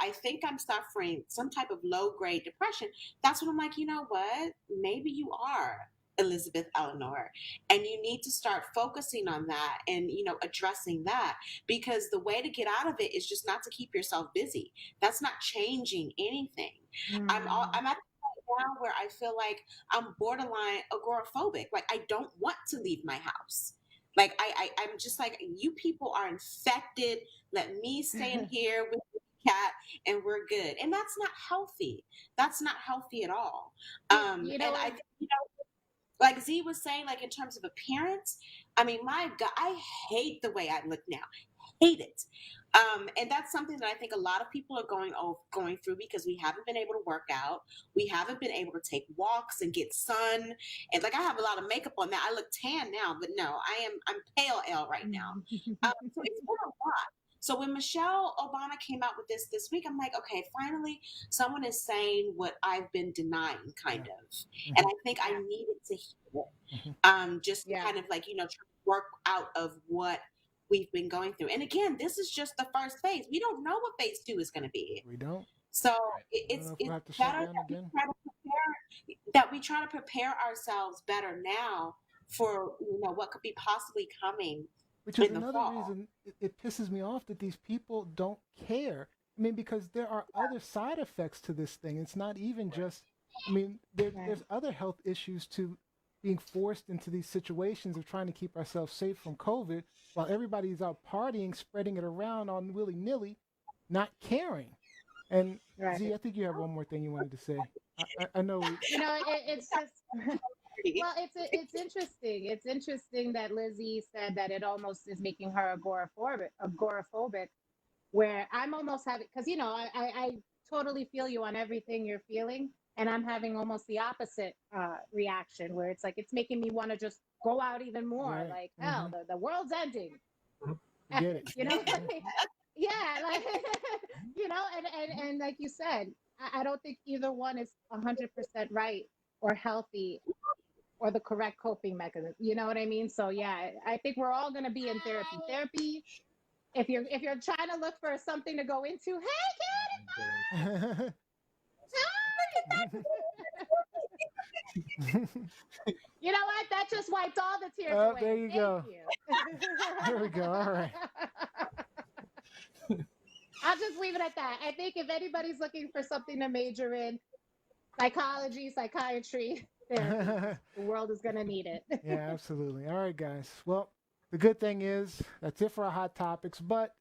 I think I'm suffering some type of low-grade depression, that's when I'm like, you know what? Maybe you are, Elizabeth Eleanor, and you need to start focusing on that and addressing that, because the way to get out of it is just not to keep yourself busy. That's not changing anything. I'm at the point now where I feel like I'm borderline agoraphobic. Like I don't want to leave my house. Like I'm just like, you people are infected. Let me stay in here with the cat and we're good. And that's not healthy. That's not healthy at all. And I think, like Z was saying, like in terms of appearance, I mean, my God, I hate the way I look now. Hate it. And that's something that I think a lot of people are going through because we haven't been able to work out. We haven't been able to take walks and get sun. And like I have a lot of makeup on now. I look tan now, but no, I'm pale ale right now. So it's been a lot. So when Michelle Obama came out with this week, I'm like, okay, finally someone is saying what I've been denying, kind of. And I think I needed to hear it. Just kind of like, try to work out of what we've been going through. And again, this is just the first phase. We don't know what phase 2 is going to be. We don't. So it's better that we try to prepare ourselves better now for what could be possibly coming. Which is another reason it pisses me off that these people don't care. I mean, because there are other side effects to this thing. It's not even just, I mean, there's other health issues to being forced into these situations of trying to keep ourselves safe from COVID while everybody's out partying, spreading it around on willy-nilly, not caring. And Z, I think you have one more thing you wanted to say. I know. It's just... Well, it's interesting. It's interesting that Lizzie said that it almost is making her agoraphobic, where I'm almost having, because I totally feel you on everything you're feeling, and I'm having almost the opposite reaction, where it's like it's making me want to just go out even more. Like hell, the world's ending. Get it. Yeah, like and like you said, I don't think either one is 100% right or healthy or the correct coping mechanism. You know what I mean? So yeah, I think we're all gonna be in therapy. Therapy, if you're trying to look for something to go into, hey kid, you know what? That just wiped all the tears Oh, away. there you Thank go. you. There we go. All right. I'll just leave it at that. I think if anybody's looking for something to major in, psychology, psychiatry, therapy, the world is going to need it. Yeah, absolutely. All right, guys. Well, the good thing is that's it for our hot topics, but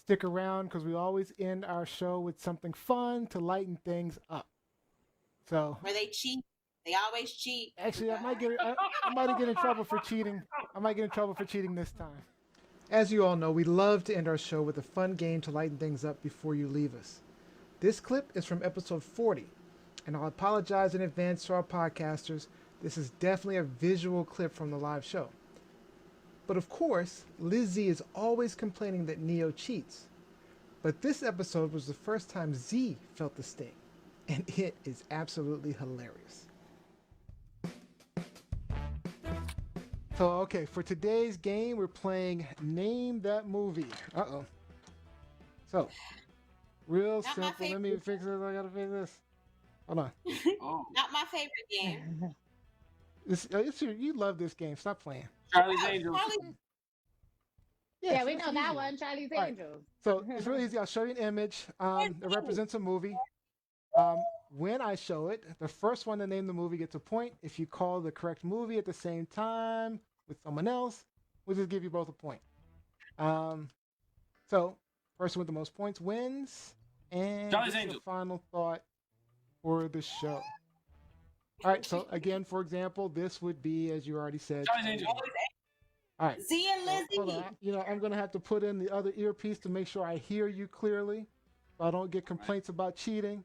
stick around because we always end our show with something fun to lighten things up. So Where they cheat. They always cheat. actually, I might get in trouble for cheating. I might get in trouble for cheating this time. As you all know, we love to end our show with a fun game to lighten things up before you leave us. This clip is from episode 40, and I'll apologize in advance to our podcasters. This is definitely a visual clip from the live show. But of course, Liz-Z is always complaining that Neo cheats. But this episode was the first time Z felt the sting, and it is absolutely hilarious. So, okay, for today's game, we're playing Name That Movie. Uh-oh. So, real Not my simple. Let me favorite. fix this. I gotta fix this. Hold on. Oh, Not my favorite game. You love this game. Stop playing. Charlie's Angels. Charlie, Yeah, we it's know that easy. one, Charlie's All right. Angels. So it's really easy. I'll show you an image. It represents a movie. When I show it, the first one to name the movie gets a point. If you call the correct movie at the same time with someone else, we'll just give you both a point. So person with the most points wins. And Charlie's this is the Angels. final thought for the show. All right. So again, for example, this would be, as you already said. Charlie's Angels. All right. Z and Lizzie. Hold on. You know, I'm gonna have to put in the other earpiece to make sure I hear you clearly, so I don't get complaints about cheating.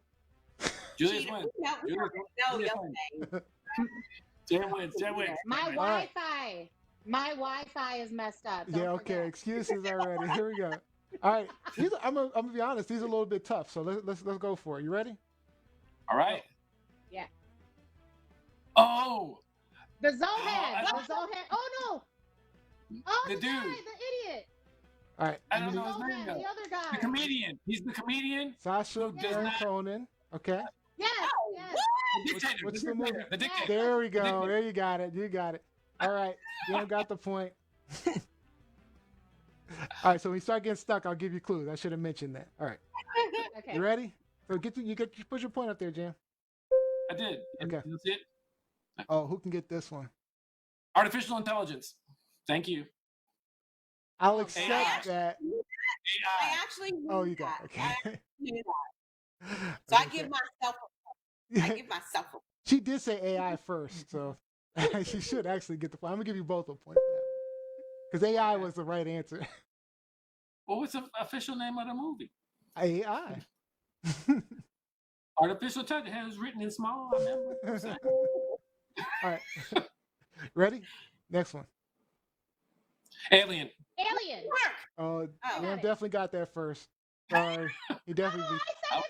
Julius Cheater. wins. No, Julius no, wins. no. Jen wins. Jen wins. My right. Wi-Fi is messed up. Don't Yeah. Okay. forget. Excuses already. Here we go. All right. I'm gonna be honest. These are a little bit tough. So let's go for it. You ready? All right. Yeah. Oh, The Zohan. Oh, The Zohan. Oh no. Oh, the the dude. guy, the idiot. All right. I don't You know need- his name Zohan, though. the other guy. The comedian. He's the comedian. Sasha Who does Baron not- Cohen. Okay. Yes, yes. The dictator. What's the the movie? dictator. The dictator. There we go. Dictator. There you got it. You got it. All right. You got the point. All right. So when you start getting stuck, I'll give you clues. I should have mentioned that. All right. Okay. You ready? So put your point up there, Jam. I did. Okay. That's it. Oh, who can get this one? Artificial intelligence. Thank you. I'll accept AI. that. I AI. actually knew Oh, you got it. that. Okay. Knew that. So I give myself. I give myself. She did say AI first, so she should actually get the point. I'm gonna give you both a point for that because AI was the right answer. What was the official name of the movie? AI. Artificial intelligence. It was written in small. I remember. All right. Ready? Next one. Alien. Alien. Oh, Oh. Jam Got it. definitely got that first. Sorry, he definitely Oh,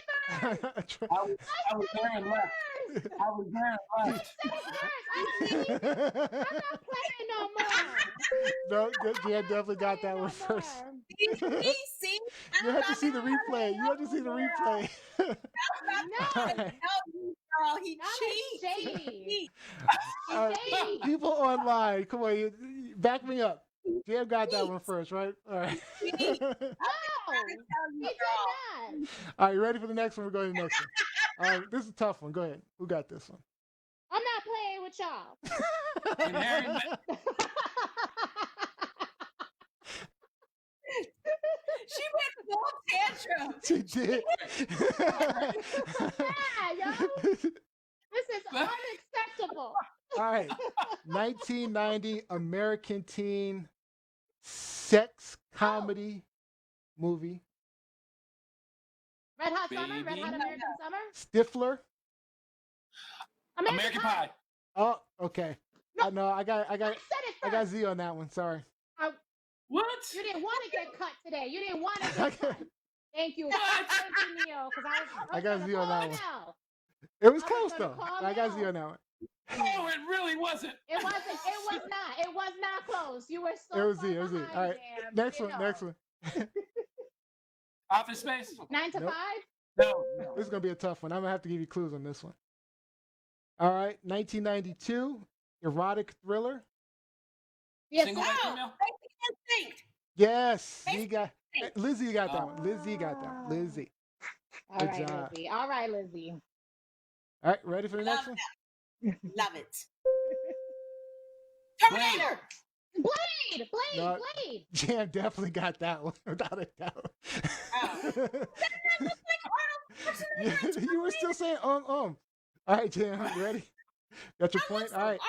I said it first. beat. I was there and left. I was there and left. I said it first. I'm not playing no more. No, Jam definitely got that Playing one no first. more. See? You have to see the replay. You have to see the replay. No, All right. Girl, he Not cheats. a He shade. cheats. All right. Shady. People online, come on, back me up. Jam got that one first, right? All right. No, he did not. All right, you ready for the next one? We're going to the next one. All right, this is a tough one. Go ahead. Who got this one? I'm not playing with y'all. And Harry met- She went full tantrum. She did. Yeah, yo. This is unacceptable. All right, 1990 American teen sex comedy movie. Red Hot Summer, Red Baby. Hot American Summer, Stifler. American Pie. Oh, okay. No. No, I got I said it I first. got Z on that one. Sorry. What? You didn't want to get cut today. You didn't want to get cut. Thank you. Thank you, Neil. Because I got gonna Z on call that one. Mel. It was I was close gonna though. call I got Z Mel. on that one. Oh, it really wasn't. It wasn't. It was not. It was not close. You were so It was far Z. It was Z. behind, All right. Jam. Next You one. know. Next one. Office Space? 9 to Nope. 5? No. This is gonna be a tough one. I'm gonna have to give you clues on this one. All right. 1992 erotic thriller. Yes. Single white female? Instinct. Yes. Lizzie got that one. Lizzie got that Ah. one. Lizzie. All Good right, job. Lizzie. All right, Lizzie. All right. Ready for the next Love one? Love it. Blade. Terminator. Blade. No. Blade. Jam definitely got that one without a doubt. You were still saying All right, Jam, you ready? Got your point? All right.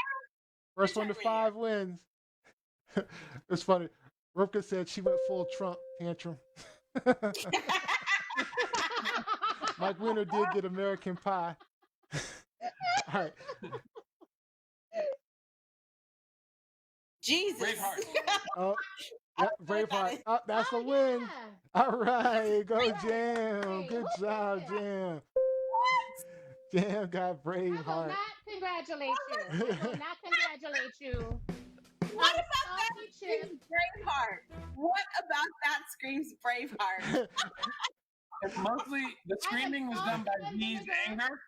First one to 5 wins. It's funny. Rupka said she went full Trump tantrum. Mike Winter did get American Pie. All right. Jesus. Braveheart. Oh, yeah, Braveheart. Oh, that's a win. Yeah. All right, go Jam. Good job, Jam. Jam got I will Braveheart. not congratulate you. I will not congratulate you. What about that Salty screams chip. Braveheart? What about that screams Braveheart? It's mostly the screaming was done by V's anger.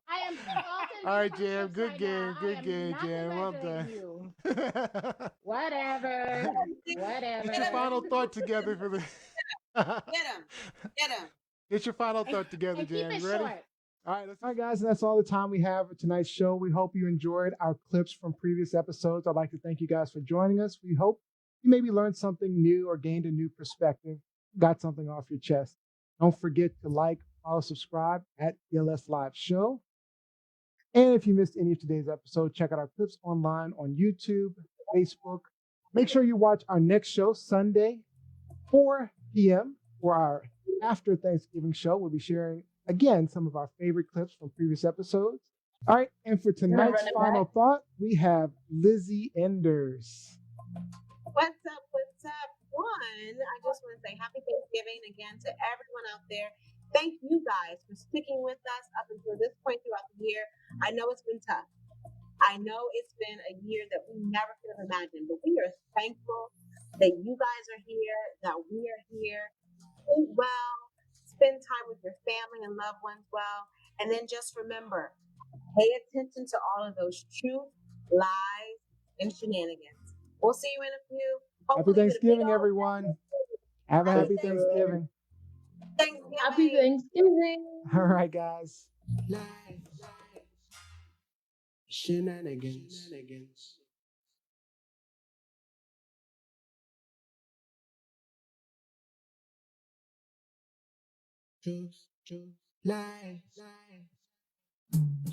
I am salt and All right, vinegar Jam. chips Good right game. now. I Good am game, not Jam. Well congratulating done. you. Whatever. Get your final thought together for the. Get him. Get him. Get your final thought together, And keep Jam. it You ready? short. All right, guys, and that's all the time we have for tonight's show. We hope you enjoyed our clips from previous episodes. I'd like to thank you guys for joining us. We hope you maybe learned something new or gained a new perspective, got something off your chest. Don't forget to like, follow, subscribe at ELS Live Show. And if you missed any of today's episode, check out our clips online on YouTube, Facebook. Make sure you watch our next show Sunday, 4 p.m. for our after Thanksgiving show. We'll be sharing again some of our favorite clips from previous episodes. All right, and for tonight's final thought, we have Lizzie Enders. What's up? What's up? One, I just want to say happy Thanksgiving again to everyone out there. Thank you guys for sticking with us up until this point throughout the year. I know it's been tough. I know it's been a year that we never could have imagined, but we are thankful that you guys are here, that we are here. Eat well, spend time with your family and loved ones well, and then just remember, pay attention to all of those truth, lies, and shenanigans. We'll see you in a few. Happy Thanksgiving, everyone. Have a happy Thanksgiving. Happy Thanksgiving. All right, guys. Shenanigans. Truth, lies,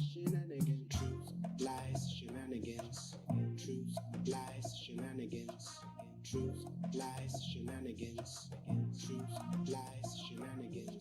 shenanigans, truth, lies, shenanigans, truth, lies, shenanigans, truth, lies, shenanigans, truth, lies, shenanigans.